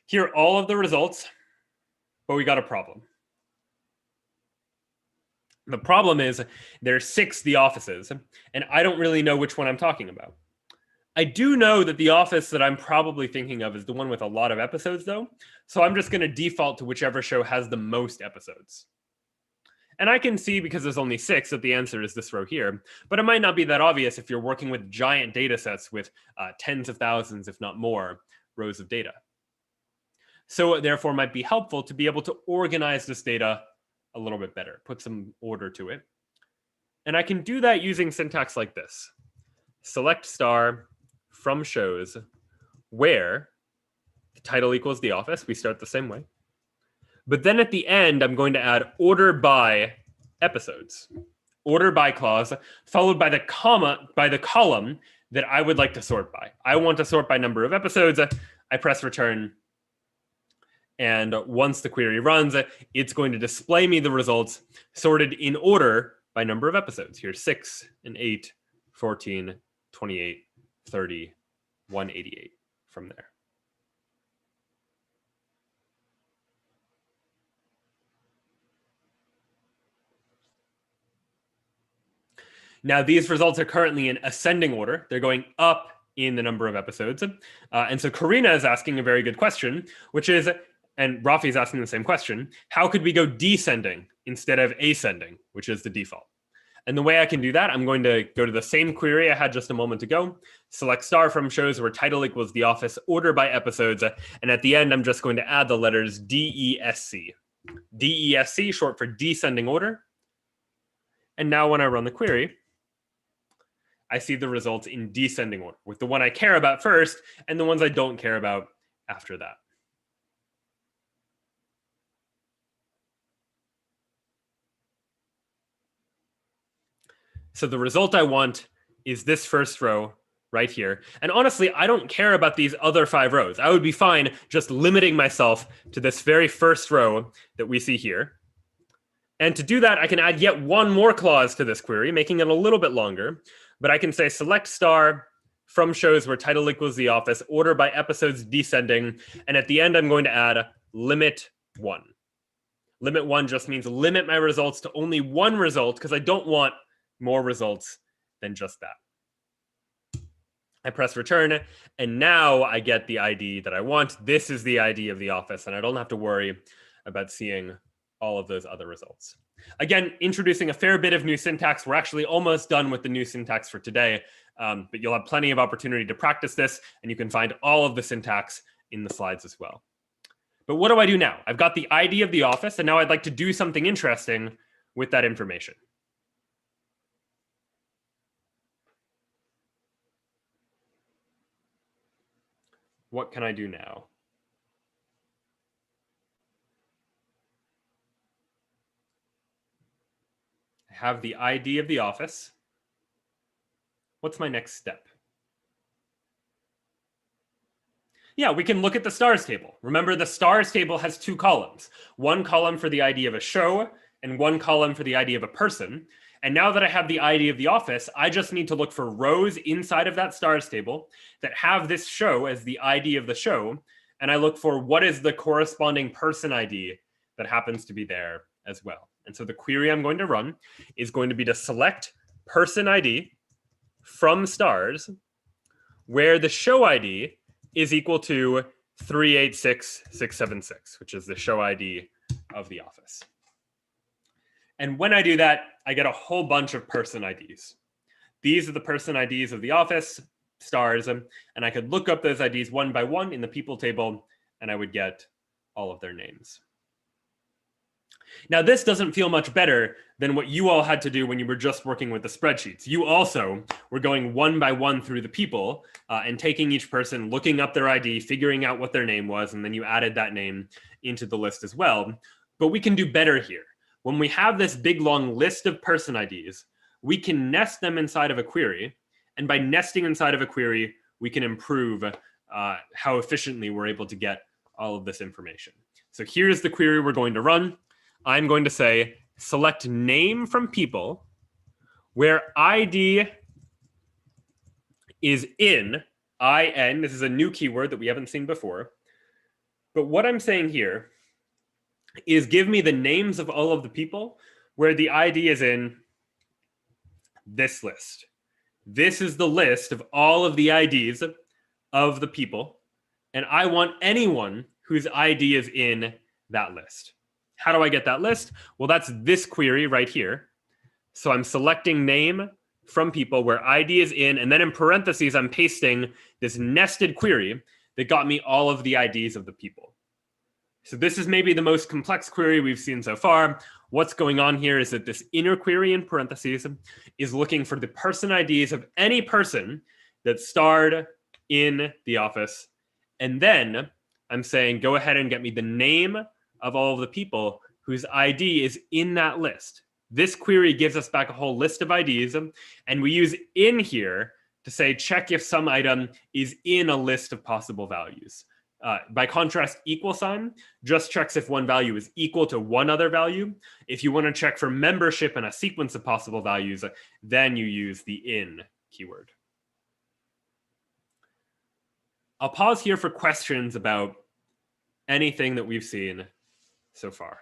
Here are all of the results, but we got a problem. The problem is there's 6 The Offices, and I don't really know which one I'm talking about. I do know that The Office that I'm probably thinking of is the one with a lot of episodes, though. So I'm just going to default to whichever show has the most episodes. And I can see, because there's only 6, that the answer is this row here. But it might not be that obvious if you're working with giant data sets with tens of thousands, if not more, rows of data. So it therefore might be helpful to be able to organize this data a little bit better, put some order to it. And I can do that using syntax like this. Select star from shows, where the title equals The Office. We start the same way. But then at the end, I'm going to add order by episodes. Order by clause, followed by the comma, by the column that I would like to sort by. I want to sort by number of episodes. I press return. And once the query runs, it's going to display me the results sorted in order by number of episodes. Here's 6 and 8, 14, 28, 30, 188 from there. Now, these results are currently in ascending order. They're going up in the number of episodes. And so Karina is asking a very good question, which is, and Rafi is asking the same question, how could we go descending instead of ascending, which is the default? And the way I can do that, I'm going to go to the same query I had just a moment ago, select star from shows where title equals The Office, order by episodes, and at the end, I'm just going to add the letters DESC. DESC, short for descending order. And now when I run the query, I see the results in descending order, with the one I care about first and the ones I don't care about after that. So the result I want is this first row right here. And honestly, I don't care about these other 5 rows. I would be fine just limiting myself to this very first row that we see here. And to do that, I can add yet one more clause to this query, making it a little bit longer. But I can say select star from shows where title equals The Office, order by episodes descending. And at the end, I'm going to add limit 1. Limit 1 just means limit my results to only one result, because I don't want more results than just that. I press return, and now I get the ID that I want. This is the ID of the office, and I don't have to worry about seeing all of those other results. Again, introducing a fair bit of new syntax. We're actually almost done with the new syntax for today, but you'll have plenty of opportunity to practice this, and you can find all of the syntax in the slides as well. But what do I do now? I've got the ID of the office, and now I'd like to do something interesting with that information. What can I do now? I have the ID of the office. What's my next step? Yeah, we can look at the stars table. Remember, the stars table has two columns. One column for the ID of a show and one column for the ID of a person. And now that I have the ID of the office, I just need to look for rows inside of that stars table that have this show as the ID of the show. And I look for what is the corresponding person ID that happens to be there as well. And so the query I'm going to run is going to be to select person ID from stars where the show ID is equal to 386676, which is the show ID of the office. And when I do that, I get a whole bunch of person IDs. These are the person IDs of the office, stars, and I could look up those IDs one by one in the people table, and I would get all of their names. Now, this doesn't feel much better than what you all had to do when you were just working with the spreadsheets. You also were going one by one through the people and taking each person, looking up their ID, figuring out what their name was, and then you added that name into the list as well. But we can do better here. When we have this big long list of person IDs, we can nest them inside of a query. And by nesting inside of a query, we can improve how efficiently we're able to get all of this information. So here's the query we're going to run. I'm going to say, select name from people where ID is in, IN. This is a new keyword that we haven't seen before. But what I'm saying here is give me the names of all of the people where the ID is in this list. This is the list of all of the IDs of the people. And I want anyone whose ID is in that list. How do I get that list? Well, that's this query right here. So I'm selecting name from people where ID is in, and then in parentheses, I'm pasting this nested query that got me all of the IDs of the people. So this is maybe the most complex query we've seen so far. What's going on here is that this inner query in parentheses is looking for the person IDs of any person that starred in the office. And then I'm saying, go ahead and get me the name of all of the people whose ID is in that list. This query gives us back a whole list of IDs, and we use in here to say, check if some item is in a list of possible values. By contrast, equal sign just checks if one value is equal to one other value. If you want to check for membership in a sequence of possible values, then you use the in keyword. I'll pause here for questions about anything that we've seen so far.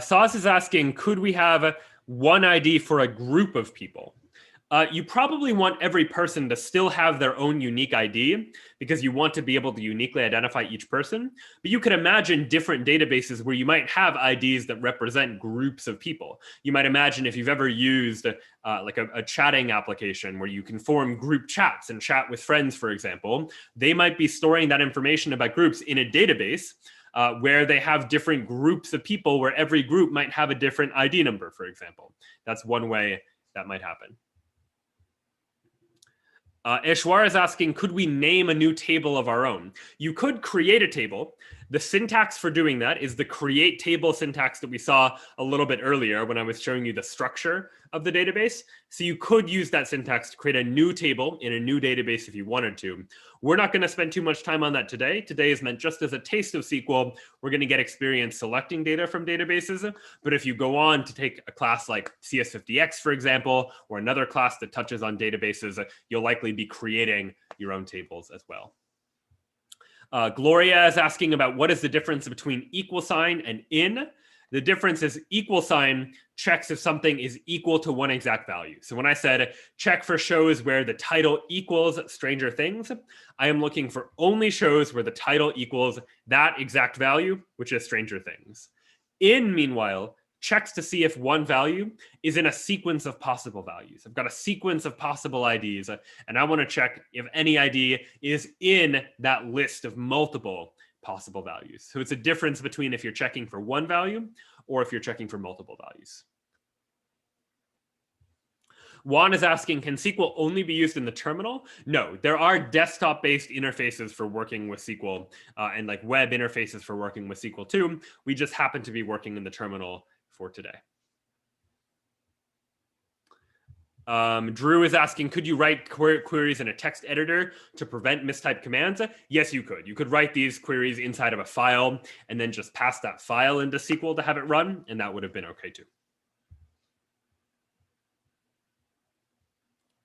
Sauce is asking, could we have one ID for a group of people? You probably want every person to still have their own unique ID because you want to be able to uniquely identify each person. But you could imagine different databases where you might have IDs that represent groups of people. You might imagine if you've ever used like a chatting application where you can form group chats and chat with friends, for example, they might be storing that information about groups in a database where they have different groups of people where every group might have a different ID number, for example. That's one way that might happen. Ishwar is asking, could we name a new table of our own? You could create a table. The syntax for doing that is the create table syntax that we saw a little bit earlier when I was showing you the structure of the database. So you could use that syntax to create a new table in a new database if you wanted to. We're not going to spend too much time on that today. Today is meant just as a taste of SQL. We're going to get experience selecting data from databases. But if you go on to take a class like CS50's, for example, or another class that touches on databases, you'll likely be creating your own tables as well. Gloria is asking about what is the difference between equal sign and in. The difference is equal sign checks if something is equal to one exact value. So when I said check for shows where the title equals Stranger Things, I am looking for only shows where the title equals that exact value, which is Stranger Things. In, meanwhile, checks to see if one value is in a sequence of possible values. I've got a sequence of possible IDs, and I want to check if any ID is in that list of multiple possible values. So it's a difference between if you're checking for one value or if you're checking for multiple values. Juan is asking, can SQL only be used in the terminal? No, there are desktop-based interfaces for working with SQL and like web interfaces for working with SQL too. We just happen to be working in the terminal for today. Drew is asking, could you write queries in a text editor to prevent mistyped commands? Yes, you could. You could write these queries inside of a file and then just pass that file into SQL to have it run, and that would have been okay too.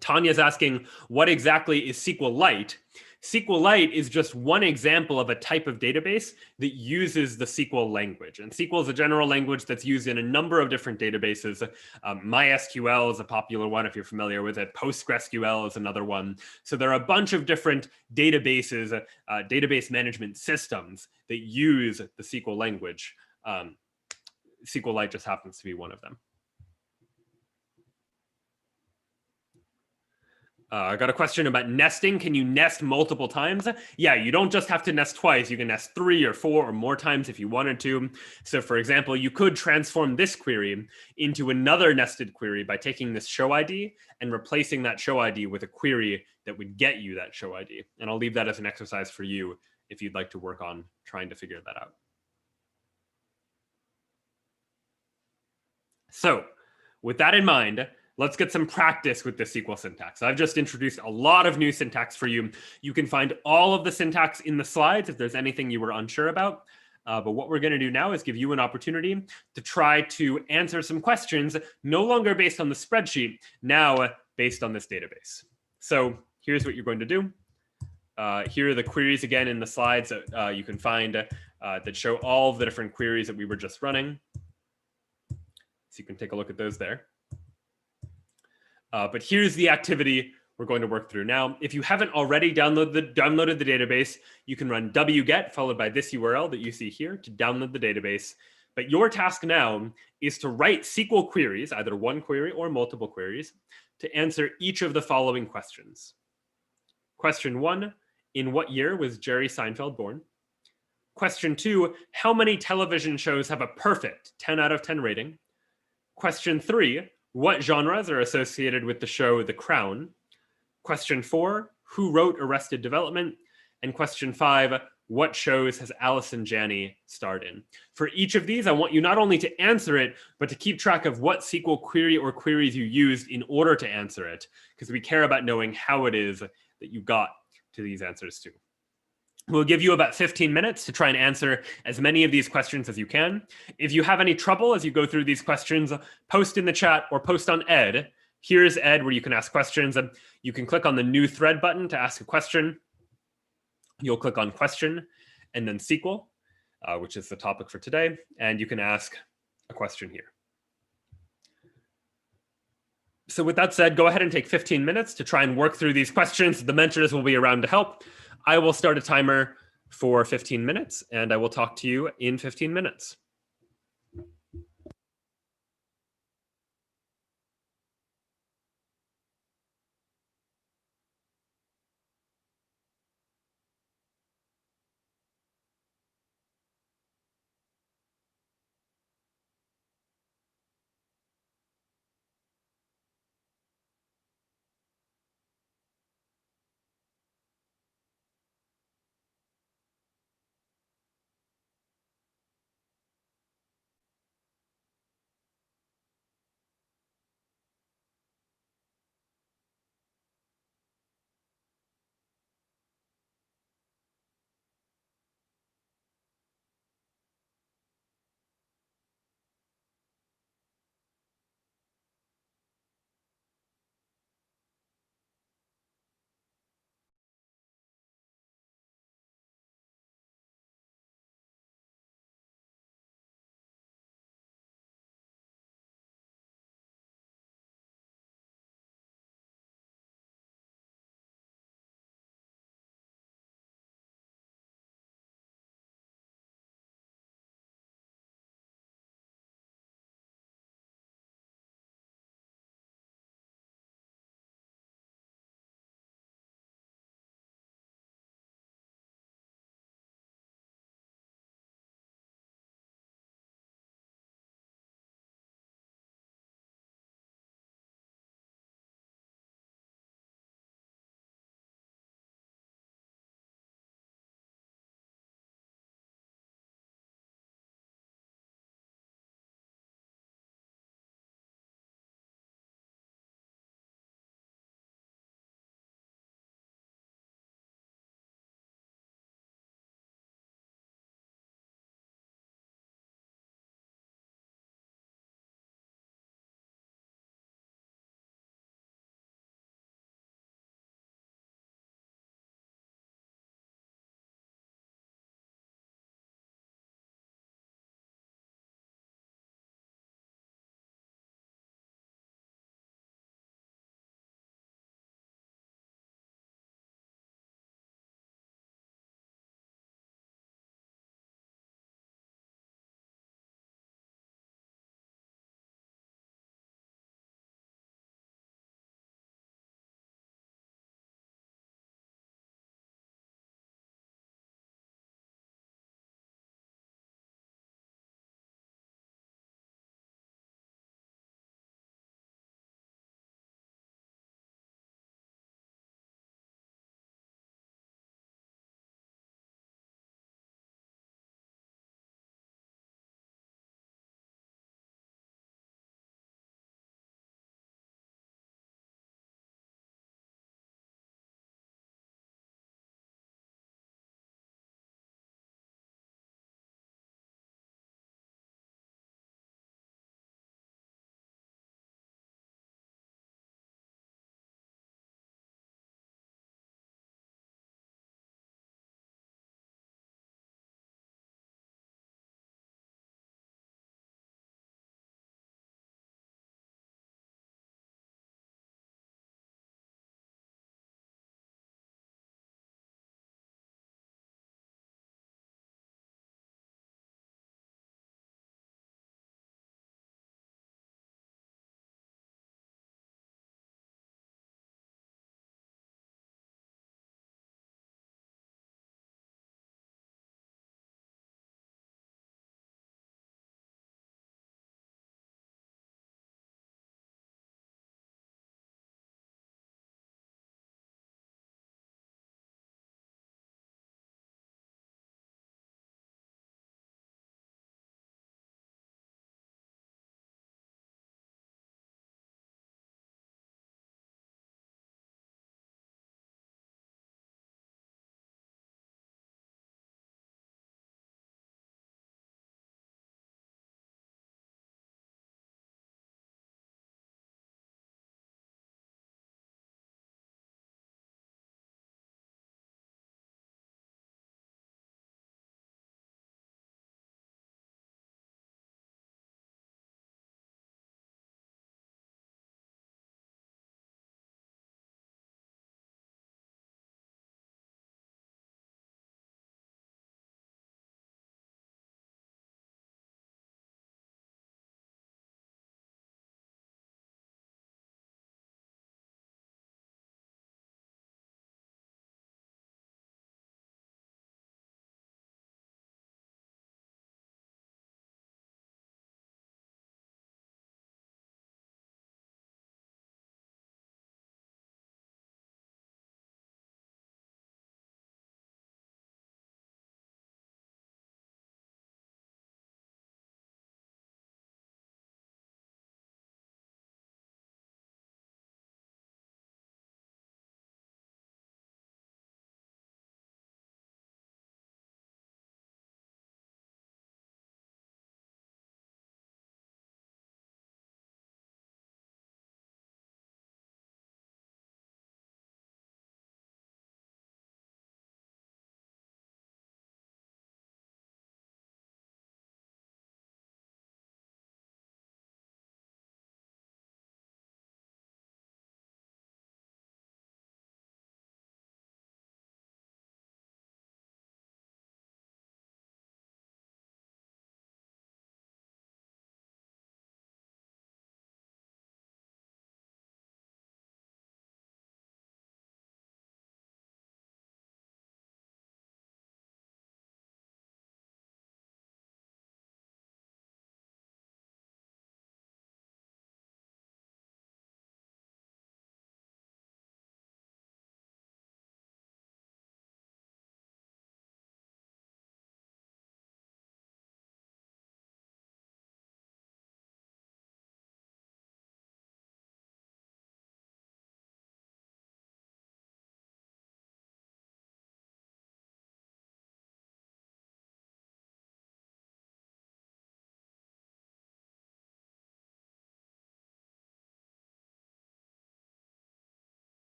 Tanya's asking, what exactly is SQLite? SQLite is just one example of a type of database that uses the SQL language. And SQL is a general language that's used in a number of different databases. MySQL is a popular one if you're familiar with it. PostgreSQL is another one. So there are a bunch of different databases, database management systems that use the SQL language. SQLite just happens to be one of them. I got a question about nesting. Can you nest multiple times? Yeah, you don't just have to nest twice. You can nest 3 or 4 or more times if you wanted to. So for example, you could transform this query into another nested query by taking this show ID and replacing that show ID with a query that would get you that show ID. And I'll leave that as an exercise for you if you'd like to work on trying to figure that out. So with that in mind, let's get some practice with the SQL syntax. I've just introduced a lot of new syntax for you. You can find all of the syntax in the slides if there's anything you were unsure about. But what we're going to do now is give you an opportunity to try to answer some questions, no longer based on the spreadsheet, now based on this database. So here's what you're going to do. Here are the queries again in the slides that you can find that show all of the different queries that we were just running. So you can take a look at those there. But here's the activity we're going to work through. Now, if you haven't already downloaded the database, you can run wget followed by this URL that you see here to download the database. But your task now is to write SQL queries, either one query or multiple queries, to answer each of the following questions. Question 1, in what year was Jerry Seinfeld born? Question 2, how many television shows have a perfect 10 out of 10 rating? Question 3, what genres are associated with the show The Crown? Question 4, who wrote Arrested Development? And question 5, what shows has Allison Janney starred in? For each of these, I want you not only to answer it, but to keep track of what SQL query or queries you used in order to answer it, because we care about knowing how it is that you got to these answers too. We'll give you about 15 minutes to try and answer as many of these questions as you can. If you have any trouble as you go through these questions, post in the chat or post on Ed. Here's Ed where you can ask questions. You can click on the new thread button to ask a question. You'll click on question and then SQL, which is the topic for today. And you can ask a question here. So with that said, go ahead and take 15 minutes to try and work through these questions. The mentors will be around to help. I will start a timer for 15 minutes, and I will talk to you in 15 minutes.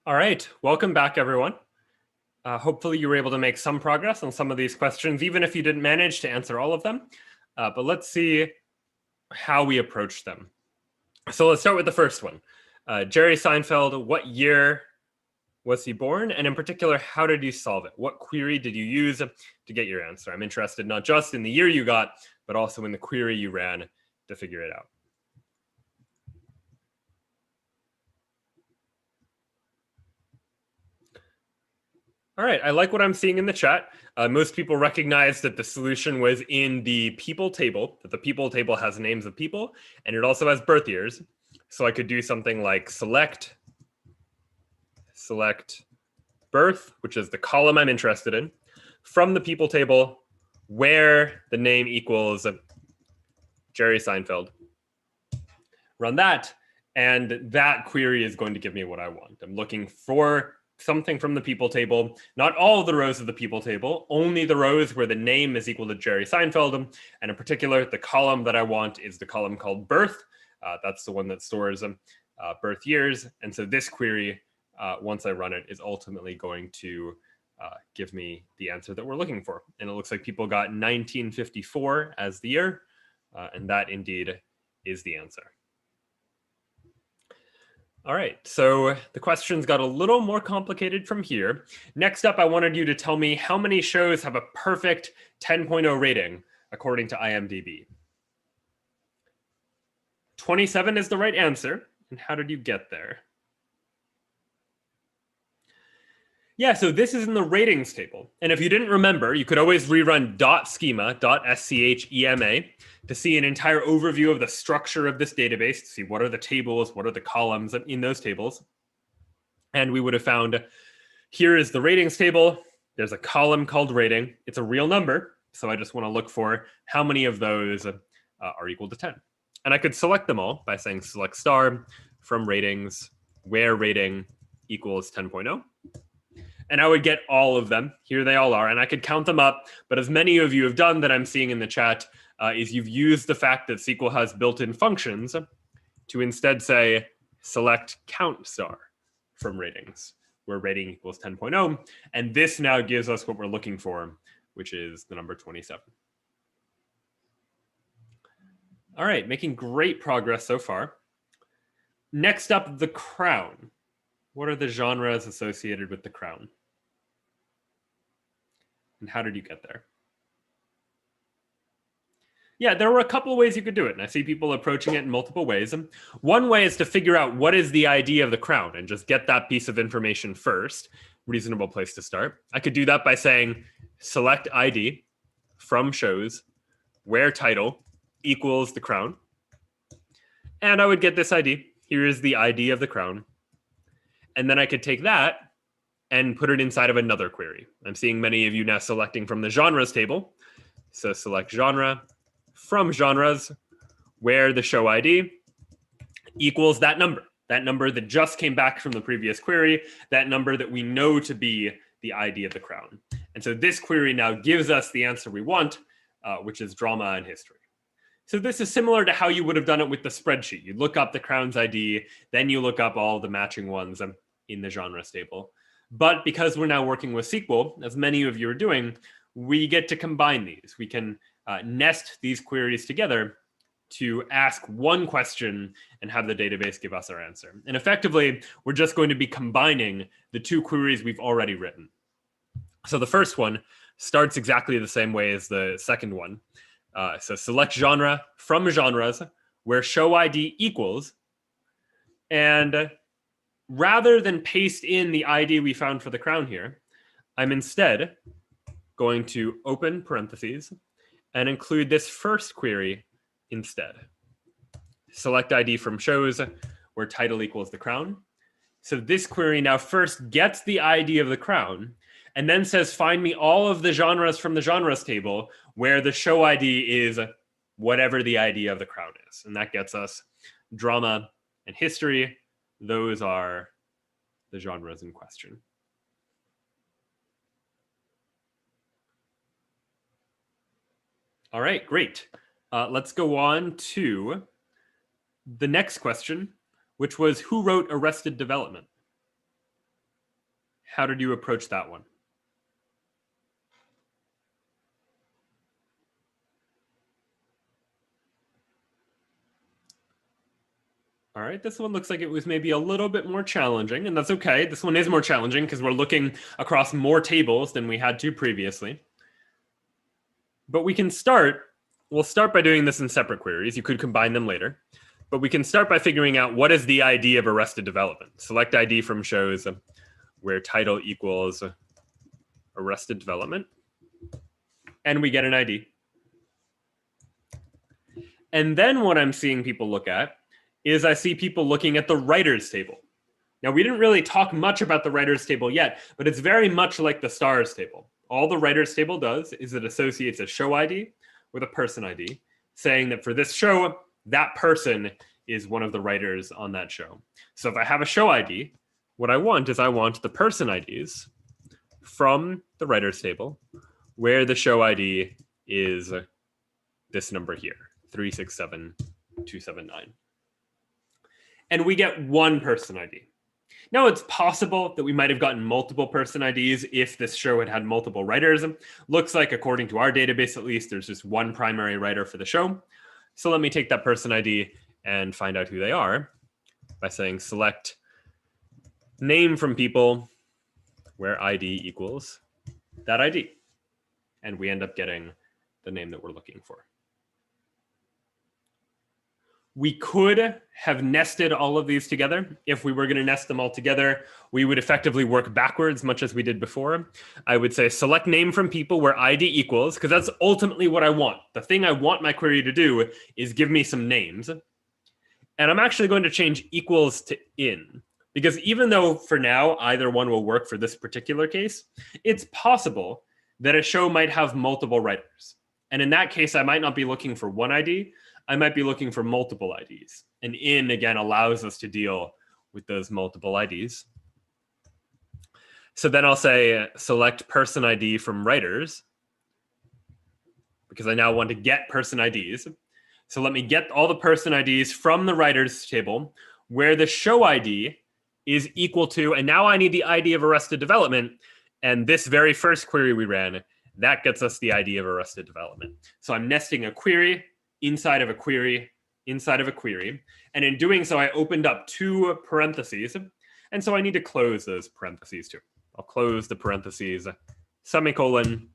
All right, welcome back, everyone. Hopefully you were able to make some progress on some of these questions, even if you didn't manage to answer all of them. But let's see how we approach them. So let's start with the first one. Jerry Seinfeld, what year was he born? And in particular, how did you solve it? What query did you use to get your answer? I'm interested not just in the year you got, but also in the query you ran to figure it out. All right, I like what I'm seeing in the chat. Most people recognize that the solution was in the people table, that the people table has names of people, and it also has birth years. So I could do something like select birth, which is the column I'm interested in, from the people table where the name equals Jerry Seinfeld. Run that, and that query is going to give me what I want. I'm looking for something from the people table, not all of the rows of the people table, only the rows where the name is equal to Jerry Seinfeld. And in particular, the column that I want is the column called birth. That's the one that stores birth years. And so this query, once I run it, is ultimately going to give me the answer that we're looking for. And it looks like people got 1954 as the year. And that indeed is the answer. All right, so the questions got a little more complicated from here. Next up, I wanted you to tell me how many shows have a perfect 10.0 rating according to IMDb. 27 is the right answer. And how did you get there? Yeah, so this is in the ratings table. And if you didn't remember, you could always rerun .schema, .schema, to see an entire overview of the structure of this database, to see what are the tables, what are the columns in those tables. And we would have found, here is the ratings table. There's a column called rating. It's a real number. So I just want to look for how many of those are equal to 10. And I could select them all by saying select star from ratings, where rating equals 10.0. And I would get all of them. Here they all are. And I could count them up. But as many of you have done that I'm seeing in the chat, is you've used the fact that SQL has built-in functions to instead say select count star from ratings, where rating equals 10.0. And this now gives us what we're looking for, which is the number 27. All right, making great progress so far. Next up, the crown. What are the genres associated with the crown? And how did you get there? Yeah, there were a couple of ways you could do it, and I see people approaching it in multiple ways. One way is to figure out what is the ID of the crown and just get that piece of information first. Reasonable place to start. I could do that by saying select ID from shows where title equals the crown. And I would get this ID. Here is the ID of the crown. And then I could take that and put it inside of another query. I'm seeing many of you now selecting from the genres table. So select genre from genres where the show ID equals that number that just came back from the previous query, that number that we know to be the ID of the crown. And so this query now gives us the answer we want, which is drama and history. So this is similar to how you would have done it with the spreadsheet. You look up the crown's ID, then you look up all the matching ones in the genres table. But because we're now working with SQL, as many of you are doing, we get to combine these. We can nest these queries together to ask one question and have the database give us our answer. And effectively, we're just going to be combining the two queries we've already written. So the first one starts exactly the same way as the second one. So select genre from genres where show ID equals. And rather than paste in the ID we found for the crown here, I'm instead going to open parentheses and include this first query instead. Select ID from shows where title equals the crown. So this query now first gets the ID of the crown and then says, find me all of the genres from the genres table where the show ID is whatever the ID of the crown is. And that gets us drama and history. Those are the genres in question. All right, great. Let's go on to the next question, which was who wrote Arrested Development? How did you approach that one? All right, this one looks like it was maybe a little bit more challenging, and that's okay. This one is more challenging because we're looking across more tables than we had to previously. But we'll start by doing this in separate queries. You could combine them later. But we can start by figuring out what is the ID of arrested development. Select ID from shows where title equals arrested development. And we get an ID. And then what I'm seeing people look at is I see people looking at the writers table. Now, we didn't really talk much about the writers table yet, but it's very much like the stars table. All the writers table does is it associates a show ID with a person ID, saying that for this show, that person is one of the writers on that show. So if I have a show ID, what I want is I want the person IDs from the writers table where the show ID is this number here, 367279. And we get one person ID. Now, it's possible that we might have gotten multiple person IDs if this show had had multiple writers. Looks like, according to our database at least, there's just one primary writer for the show. So let me take that person ID and find out who they are by saying select name from people where ID equals that ID. And we end up getting the name that we're looking for. We could have nested all of these together. If we were going to nest them all together, we would effectively work backwards, much as we did before. I would say select name from people where ID equals, because that's ultimately what I want. The thing I want my query to do is give me some names. And I'm actually going to change equals to in, because even though for now either one will work for this particular case, it's possible that a show might have multiple writers. And in that case, I might not be looking for one ID. I might be looking for multiple IDs. And in, again, allows us to deal with those multiple IDs. So then I'll say select person ID from writers, because I now want to get person IDs. So let me get all the person IDs from the writers table where the show ID is equal to, and now I need the ID of arrested development. And this very first query we ran, that gets us the ID of arrested development. So I'm nesting a query inside of a query, inside of a query. And in doing so, I opened up two parentheses. And so I need to close those parentheses too. I'll close the parentheses, semicolon,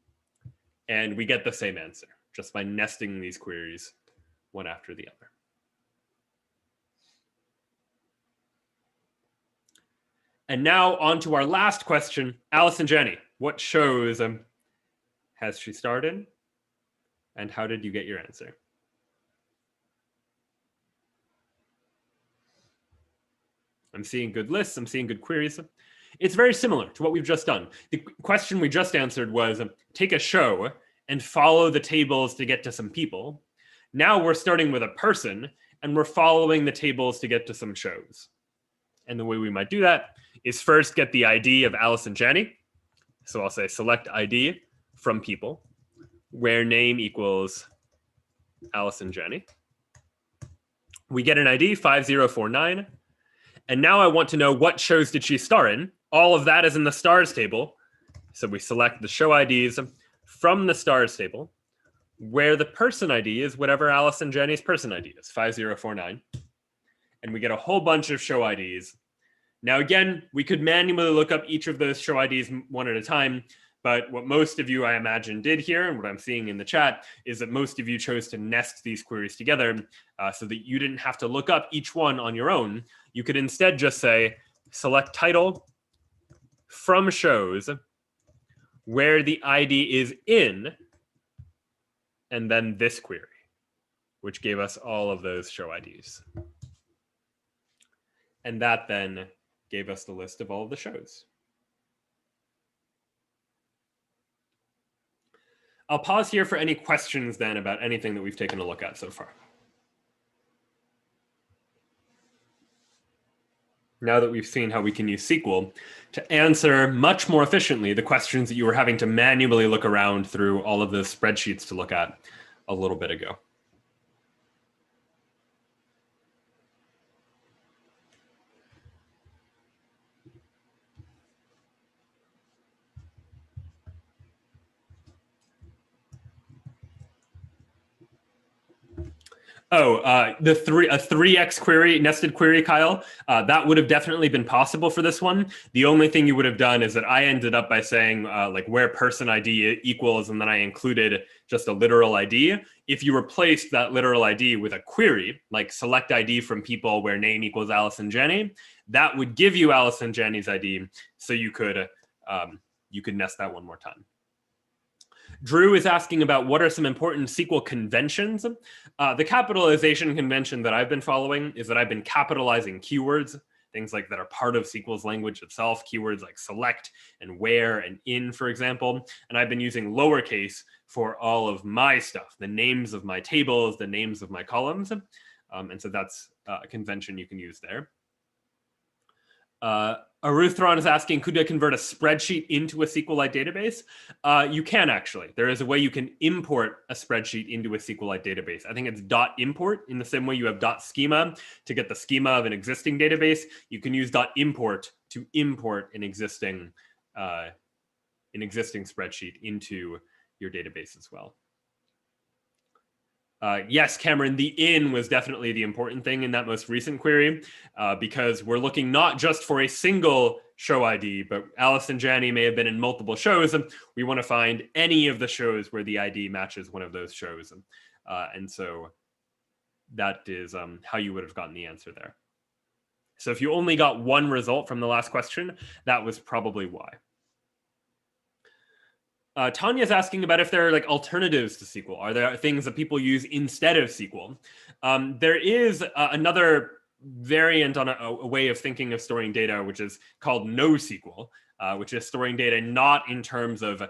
and we get the same answer just by nesting these queries one after the other. And now on to our last question. Allison Jenny, what shows has she starred in? And how did you get your answer? I'm seeing good lists. I'm seeing good queries. It's very similar to what we've just done. The question we just answered was take a show and follow the tables to get to some people. Now we're starting with a person and we're following the tables to get to some shows. And the way we might do that is first get the ID of Allison Janney. So I'll say select ID from people where name equals Allison Janney. We get an ID 5049. And now I want to know what shows did she star in. All of that is in the stars table. So we select the show IDs from the stars table where the person ID is whatever Allison Janney's person ID is, 5049. And we get a whole bunch of show IDs. Now, again, we could manually look up each of those show IDs one at a time. But what most of you, I imagine, did here, and what I'm seeing in the chat, is that most of you chose to nest these queries together so that you didn't have to look up each one on your own. You could instead just say, select title from shows where the ID is in, and then this query, which gave us all of those show IDs. And that then gave us the list of all of the shows. I'll pause here for any questions then about anything that we've taken a look at so far. Now that we've seen how we can use SQL to answer much more efficiently the questions that you were having to manually look around through all of the spreadsheets to look at a little bit ago. A 3x query, nested query, Kyle. That would have definitely been possible for this one. The only thing you would have done is that I ended up by saying like where person ID equals, and then I included just a literal ID. If you replaced that literal ID with a query, like select ID from people where name equals Alice and Jenny, that would give you Alice and Jenny's ID, so you could nest that one more time. Drew is asking about what are some important SQL conventions. The capitalization convention that I've been following is that I've been capitalizing keywords, things like that are part of SQL's language itself, keywords like select and where and in, for example. And I've been using lowercase for all of my stuff, the names of my tables, the names of my columns. And so that's a convention you can use there. Aruthron is asking, could I convert a spreadsheet into a SQLite database? You can actually. There is a way you can import a spreadsheet into a SQLite database. I think it's .import in the same way you have .schema to get the schema of an existing database. You can use .import to import an existing spreadsheet into your database as well. Yes, Cameron, the in was definitely the important thing in that most recent query, because we're looking not just for a single show ID, but Alice and Jenny may have been in multiple shows, and we want to find any of the shows where the ID matches one of those shows. And so that is how you would have gotten the answer there. So if you only got one result from the last question, that was probably why. Tanya's asking about if there are like alternatives to SQL. Are there things that people use instead of SQL? There is another variant on a way of thinking of storing data, which is called NoSQL, which is storing data not in terms of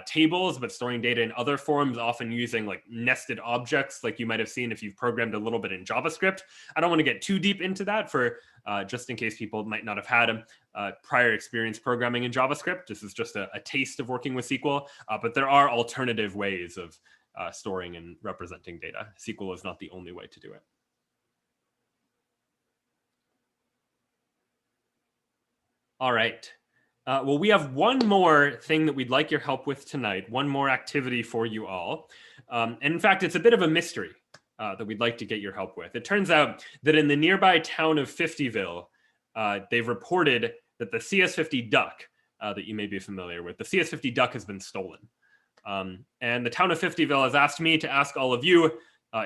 tables, but storing data in other forms, often using like nested objects, like you might have seen if you've programmed a little bit in JavaScript. I don't want to get too deep into that for just in case people might not have had prior experience programming in JavaScript. This is just a taste of working with SQL, but there are alternative ways of storing and representing data. SQL is not the only way to do it. All right. Well, we have one more thing that we'd like your help with tonight, one more activity for you all. And in fact, it's a bit of a mystery that we'd like to get your help with. It turns out that in the nearby town of 50ville, they've reported that the CS50 duck that you may be familiar with, the CS50 duck has been stolen. And the town of 50ville has asked me to ask all of you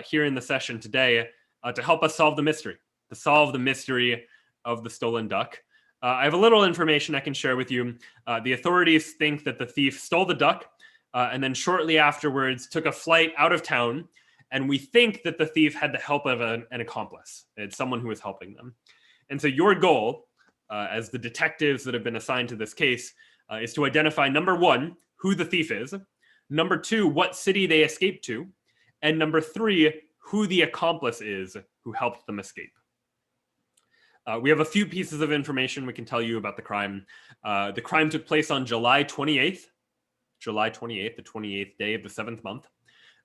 here in the session today to help us solve the mystery, of the stolen duck. I have a little information I can share with you. The authorities think that the thief stole the duck and then shortly afterwards took a flight out of town. And we think that the thief had the help of an accomplice. It's someone who was helping them. And so your goal as the detectives that have been assigned to this case is to identify, number one, who the thief is, number two, what city they escaped to, and number three, who the accomplice is who helped them escape. We have a few pieces of information we can tell you about the crime. The crime took place on July 28th, the 28th day of the 7th month.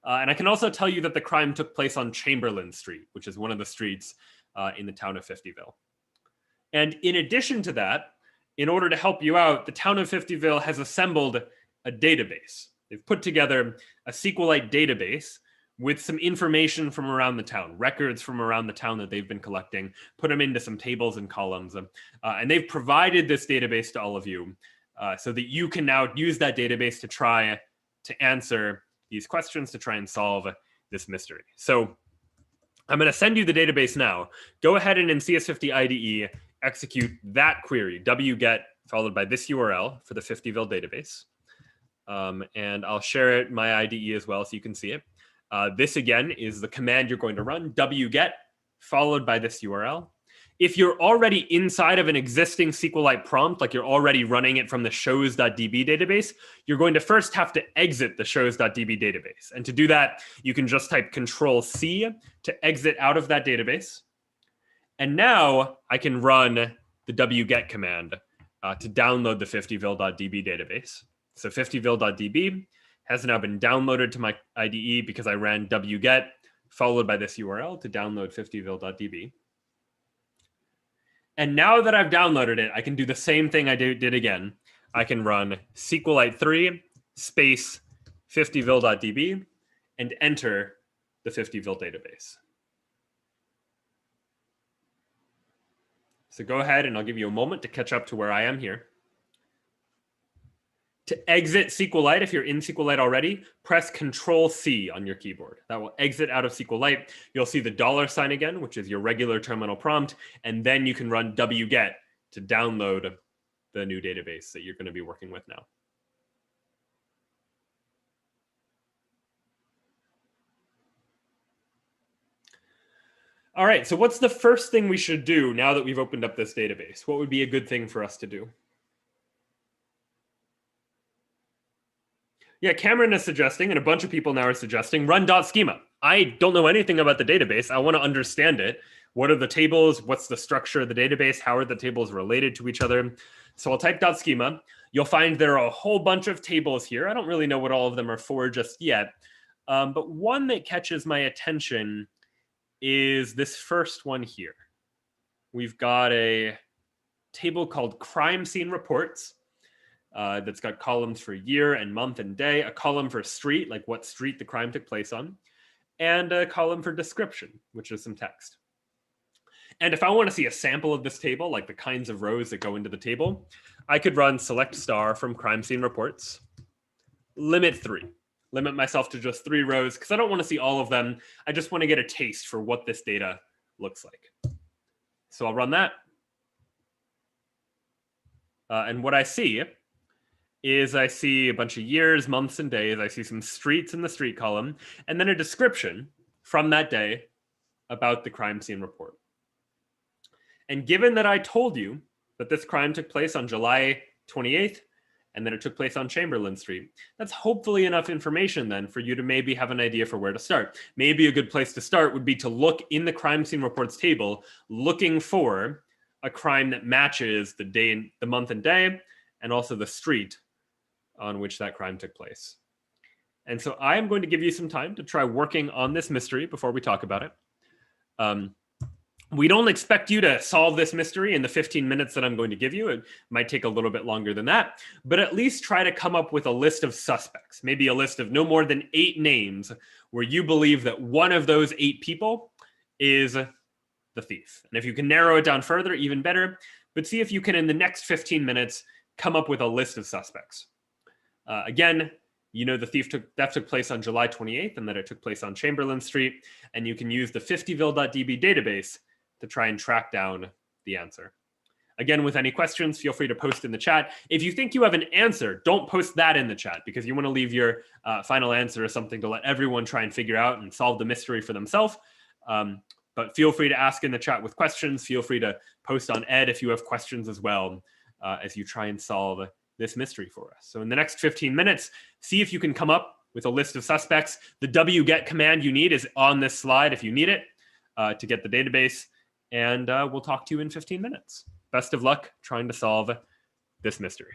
And I can also tell you that the crime took place on Chamberlain Street, which is one of the streets in the town of 50ville. And in addition to that, in order to help you out, the town of 50ville has assembled a database. They've put together a SQLite database with some information from around the town, records from around the town that they've been collecting, put them into some tables and columns. And they've provided this database to all of you so that you can now use that database to try to answer these questions, to try and solve this mystery. So I'm going to send you the database now. Go ahead and in CS50 IDE, execute that query, wget followed by this URL for the 50ville database. And I'll share it, my IDE as well, so you can see it. This again is the command you're going to run, wget followed by this URL. If you're already inside of an existing SQLite prompt, like you're already running it from the shows.db database, you're going to first have to exit the shows.db database. And to do that, you can just type Control-C to exit out of that database. And now I can run the wget command to download the 50ville.db database. So 50ville.db has now been downloaded to my IDE because I ran wget followed by this URL to download 50ville.db. And now that I've downloaded it, I can do the same thing I did again. I can run SQLite3 space 50ville.db and enter the 50ville database. So go ahead and I'll give you a moment to catch up to where I am here. To exit SQLite, if you're in SQLite already, press Control-C on your keyboard. That will exit out of SQLite. You'll see the $ again, which is your regular terminal prompt, and then you can run wget to download the new database that you're going to be working with now. All right, so what's the first thing we should do now that we've opened up this database? What would be a good thing for us to do? Yeah, Cameron is suggesting, and a bunch of people now are suggesting, run .schema. I don't know anything about the database. I want to understand it. What are the tables? What's the structure of the database? How are the tables related to each other? So I'll type .schema. You'll find there are a whole bunch of tables here. I don't really know what all of them are for just yet. But one that catches my attention is this first one here. We've got a table called crime scene reports. That's got columns for year and month and day, a column for street, like what street the crime took place on, and a column for description, which is some text. And if I want to see a sample of this table, like the kinds of rows that go into the table, I could run select star from crime scene reports, limit 3. Limit myself to just 3 rows because I don't want to see all of them. I just want to get a taste for what this data looks like. So I'll run that. And what I see is I see a bunch of years, months, and days. I see some streets in the street column, and then a description from that day about the crime scene report. And given that I told you that this crime took place on July 28th, and that it took place on Chamberlain Street, that's hopefully enough information then for you to maybe have an idea for where to start. Maybe a good place to start would be to look in the crime scene reports table, looking for a crime that matches the day, the month and day, and also the street on which that crime took place. And so I am going to give you some time to try working on this mystery before we talk about it. We don't expect you to solve this mystery in the 15 minutes that I'm going to give you. It might take a little bit longer than that, but at least try to come up with a list of suspects, maybe a list of no more than 8 names where you believe that one of those 8 people is the thief. And if you can narrow it down further, even better, but see if you can, in the next 15 minutes, come up with a list of suspects. Again, you know the theft took place on July 28th and that it took place on Chamberlain Street, and you can use the 50vil.db database to try and track down the answer. Again, with any questions, feel free to post in the chat. If you think you have an answer, don't post that in the chat because you want to leave your final answer as something to let everyone try and figure out and solve the mystery for themselves. But feel free to ask in the chat with questions. Feel free to post on Ed if you have questions as well as you try and solve this mystery for us. So in the next 15 minutes, see if you can come up with a list of suspects. The wget command you need is on this slide if you need it to get the database. And we'll talk to you in 15 minutes. Best of luck trying to solve this mystery.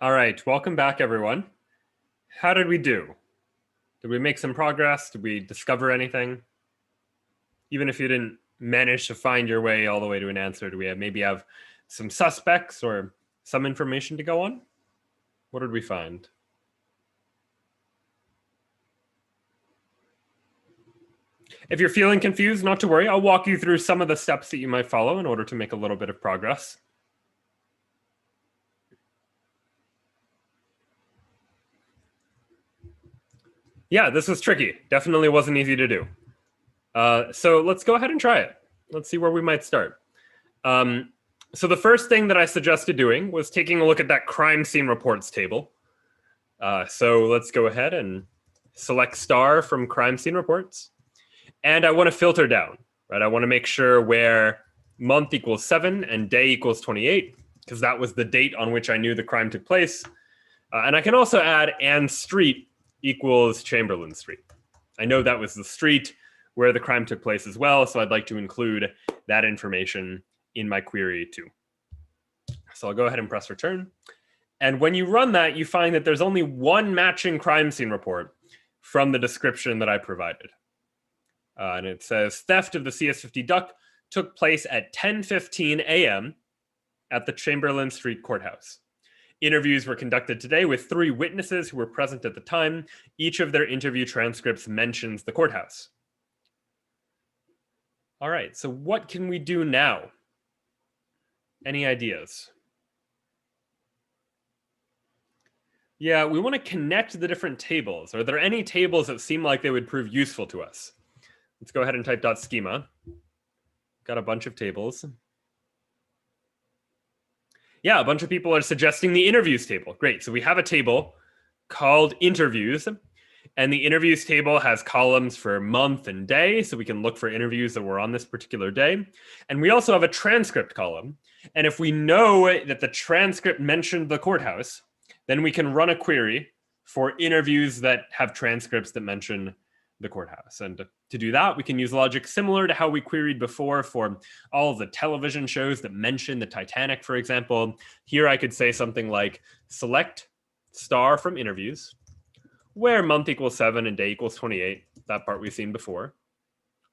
All right, welcome back, everyone. How did we do? Did we make some progress? Did we discover anything? Even if you didn't manage to find your way all the way to an answer, do we maybe have some suspects or some information to go on? What did we find? If you're feeling confused, not to worry. I'll walk you through some of the steps that you might follow in order to make a little bit of progress. Yeah, this was tricky. Definitely wasn't easy to do. So let's go ahead and try it. Let's see where we might start. So the first thing that I suggested doing was taking a look at that crime scene reports table. So let's go ahead and select star from crime scene reports. And I want to filter down, right? I want to make sure where month equals 7 and day equals 28, because that was the date on which I knew the crime took place. And I can also add and street equals Chamberlain Street. I know that was the street where the crime took place as well, so I'd like to include that information in my query too. So I'll go ahead and press return. And when you run that, you find that there's only one matching crime scene report from the description that I provided. And it says theft of the CS50 duck took place at 10:15 a.m. at the Chamberlain Street Courthouse. Interviews were conducted today with 3 witnesses who were present at the time. Each of their interview transcripts mentions the courthouse. All right, so what can we do now? Any ideas? Yeah, we want to connect the different tables. Are there any tables that seem like they would prove useful to us? Let's go ahead and type .schema. Got a bunch of tables. Yeah, a bunch of people are suggesting the interviews table. Great, so we have a table called interviews, and the interviews table has columns for month and day, so we can look for interviews that were on this particular day. And we also have a transcript column, and if we know that the transcript mentioned the courthouse, then we can run a query for interviews that have transcripts that mention the courthouse. And to do that, we can use logic similar to how we queried before for all of the television shows that mention the Titanic, for example. Here I could say something like select star from interviews, where month equals 7 and day equals 28. That part we've seen before.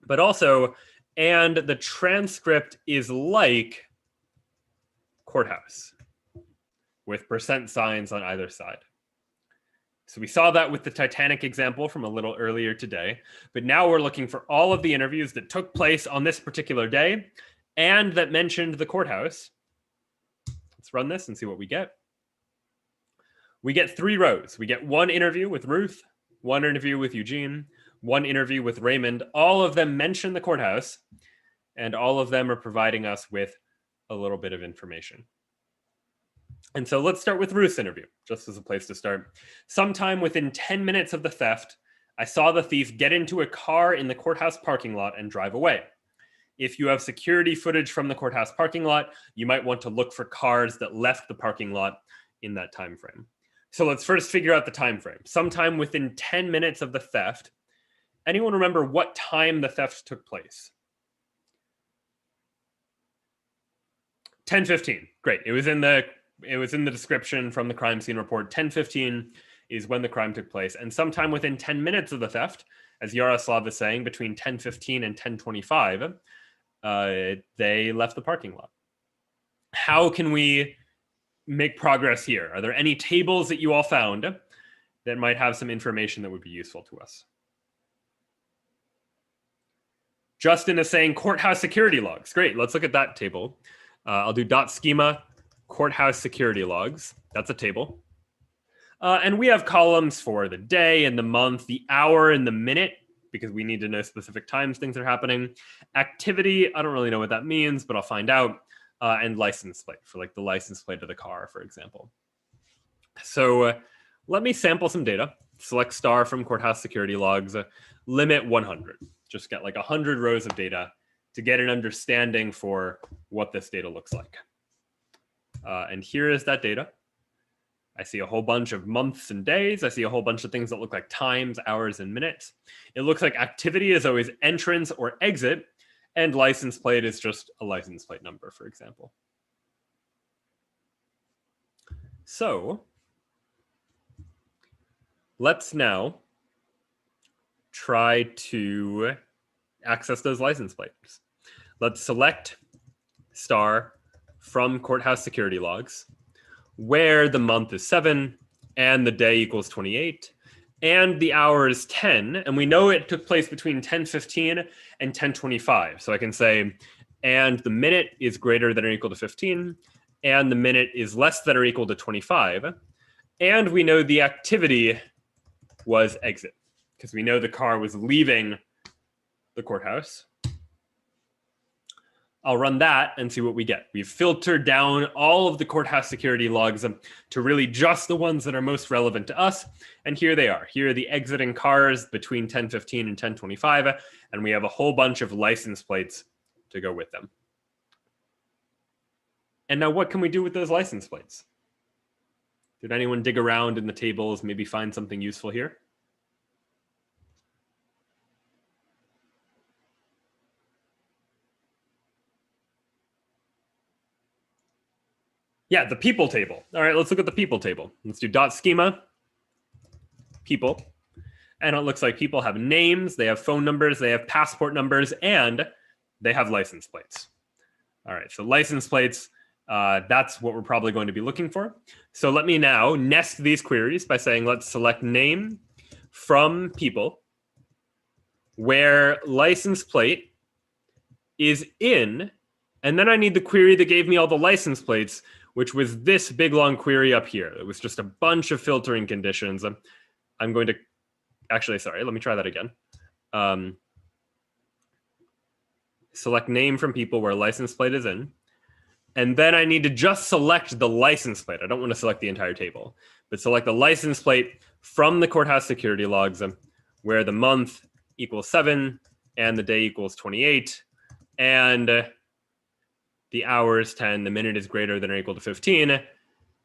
But also, and the transcript is like courthouse with % signs on either side. So we saw that with the Titanic example from a little earlier today, but now we're looking for all of the interviews that took place on this particular day and that mentioned the courthouse. Let's run this and see what we get. We get 3 rows. We get 1 interview with Ruth, 1 interview with Eugene, 1 interview with Raymond. All of them mention the courthouse, and all of them are providing us with a little bit of information. And so let's start with Ruth's interview, just as a place to start. Sometime within 10 minutes of the theft, I saw the thief get into a car in the courthouse parking lot and drive away. If you have security footage from the courthouse parking lot, you might want to look for cars that left the parking lot in that time frame. So let's first figure out the time frame. Sometime within 10 minutes of the theft. Anyone remember what time the theft took place? 10:15. Great. It was in the description from the crime scene report. 10:15 is when the crime took place. And sometime within 10 minutes of the theft, as Yaroslav is saying, between 10:15 and 10:25, they left the parking lot. How can we make progress here? Are there any tables that you all found that might have some information that would be useful to us? Justin is saying courthouse security logs. Great, let's look at that table. I'll do .schema courthouse security logs. That's a table. And we have columns for the day and the month, the hour and the minute, because we need to know specific times things are happening. Activity, I don't really know what that means, but I'll find out. And license plate, for like the license plate of the car, for example. So let me sample some data. Select star from courthouse security logs, limit 100. Just get like 100 rows of data to get an understanding for what this data looks like. And here is that data. I see a whole bunch of months and days. I see a whole bunch of things that look like times, hours, and minutes. It looks like activity is always entrance or exit, and license plate is just a license plate number, for example. So let's now try to access those license plates. Let's select star from courthouse security logs, where the month is 7 and the day equals 28 and the hour is 10, and we know it took place between 10:15 and 10:25. So I can say, and the minute is greater than or equal to 15, and the minute is less than or equal to 25, and we know the activity was exit, because we know the car was leaving the courthouse. I'll run that and see what we get. We've filtered down all of the courthouse security logs to really just the ones that are most relevant to us. And here they are. Here are the exiting cars between 10:15 and 10:25. And we have a whole bunch of license plates to go with them. And now what can we do with those license plates? Did anyone dig around in the tables, maybe find something useful here? Yeah, the people table. All right, let's look at the people table. Let's do .schema, people. And it looks like people have names, they have phone numbers, they have passport numbers, and they have license plates. All right, so license plates, that's what we're probably going to be looking for. So let me now nest these queries by saying, let's select name from people, where license plate is in, and then I need the query that gave me all the license plates, which was this big long query up here. It was just a bunch of filtering conditions. I'm going to, actually, sorry, let me try that again. Select name from people where license plate is in. And then I need to just select the license plate. I don't want to select the entire table, but select the license plate from the courthouse security logs where the month equals 7 and the day equals 28. And the hour is 10, the minute is greater than or equal to 15,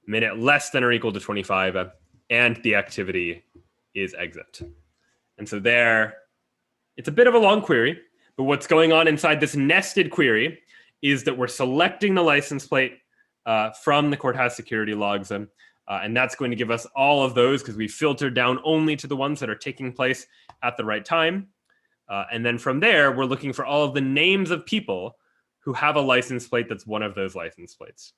minute less than or equal to 25, and the activity is exit. And so there, it's a bit of a long query, but what's going on inside this nested query is that we're selecting the license plate from the courthouse security logs, and that's going to give us all of those because we filtered down only to the ones that are taking place at the right time. And then from there, we're looking for all of the names of people who have a license plate that's one of those license plates.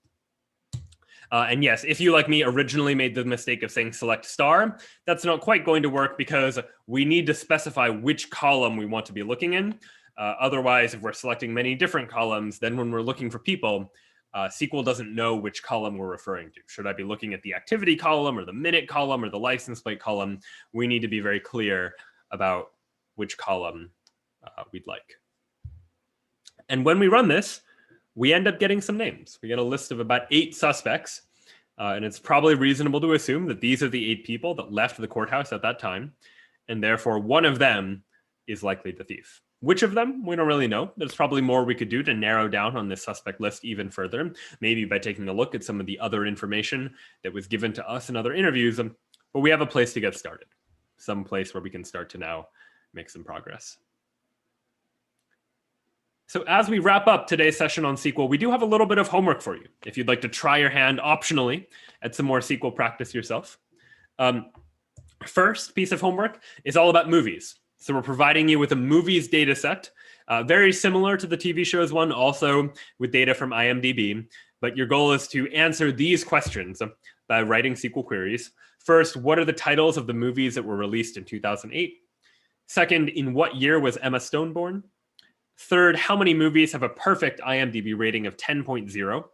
And yes, if you, like me, originally made the mistake of saying select star, that's not quite going to work because we need to specify which column we want to be looking in. Otherwise, if we're selecting many different columns, then when we're looking for people, SQL doesn't know which column we're referring to. Should I be looking at the activity column or the minute column or the license plate column? We need to be very clear about which column we'd like. And when we run this, we end up getting some names. We get a list of about 8 suspects, and it's probably reasonable to assume that these are the 8 people that left the courthouse at that time, and therefore one of them is likely the thief. Which of them? We don't really know. There's probably more we could do to narrow down on this suspect list even further, maybe by taking a look at some of the other information that was given to us in other interviews, but we have a place to get started, some place where we can start to now make some progress. So as we wrap up today's session on SQL, we do have a little bit of homework for you if you'd like to try your hand optionally at some more SQL practice yourself. First piece of homework is all about movies. So we're providing you with a movies data set, very similar to the TV shows one, also with data from IMDb. But your goal is to answer these questions by writing SQL queries. First, what are the titles of the movies that were released in 2008? Second, in what year was Emma Stone born? Third, how many movies have a perfect IMDb rating of 10.0?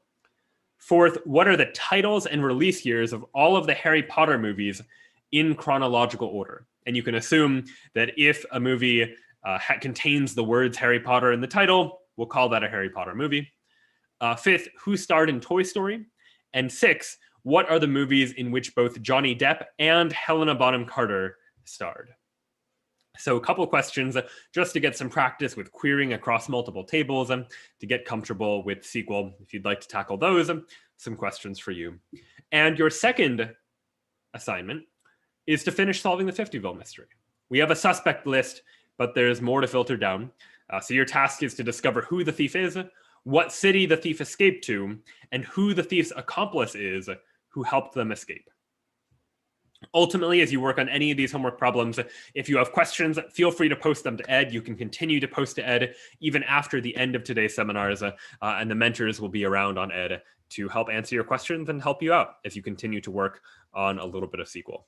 Fourth, what are the titles and release years of all of the Harry Potter movies in chronological order? And you can assume that if a movie contains the words Harry Potter in the title, we'll call that a Harry Potter movie. Fifth, who starred in Toy Story? And sixth, what are the movies in which both Johnny Depp and Helena Bonham Carter starred? So a couple of questions just to get some practice with querying across multiple tables and to get comfortable with SQL. If you'd like to tackle those, some questions for you. And your second assignment is to finish solving the 50ville mystery. We have a suspect list, but there's more to filter down. So your task is to discover who the thief is, what city the thief escaped to, and who the thief's accomplice is who helped them escape. Ultimately, as you work on any of these homework problems, if you have questions, feel free to post them to Ed. You can continue to post to Ed even after the end of today's seminars, and the mentors will be around on Ed to help answer your questions and help you out as you continue to work on a little bit of SQL.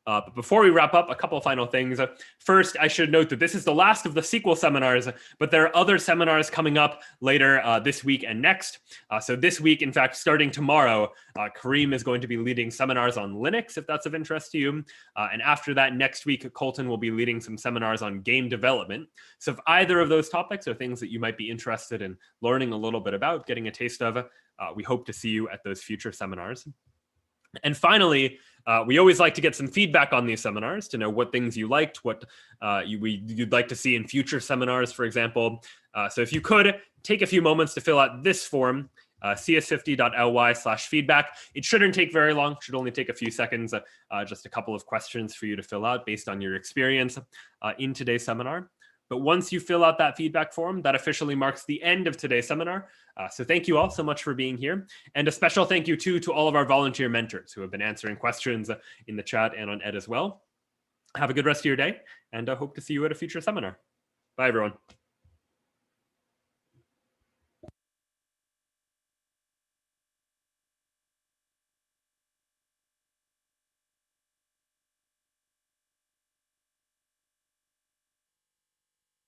But before we wrap up, a couple of final things. First, I should note that this is the last of the SQL seminars, but there are other seminars coming up later this week and next. So this week, in fact, starting tomorrow, Kareem is going to be leading seminars on Linux, if that's of interest to you. And after that, next week, Colton will be leading some seminars on game development. So if either of those topics are things that you might be interested in learning a little bit about, getting a taste of, we hope to see you at those future seminars. And finally, we always like to get some feedback on these seminars to know what things you liked, what you'd like to see in future seminars, for example. So if you could, take a few moments to fill out this form, cs50.ly/feedback. It shouldn't take very long, should only take a few seconds, just a couple of questions for you to fill out based on your experience in today's seminar. But once you fill out that feedback form, that officially marks the end of today's seminar. So thank you all so much for being here. And a special thank you too to all of our volunteer mentors who have been answering questions in the chat and on Ed as well. Have a good rest of your day, and I hope to see you at a future seminar. Bye, everyone.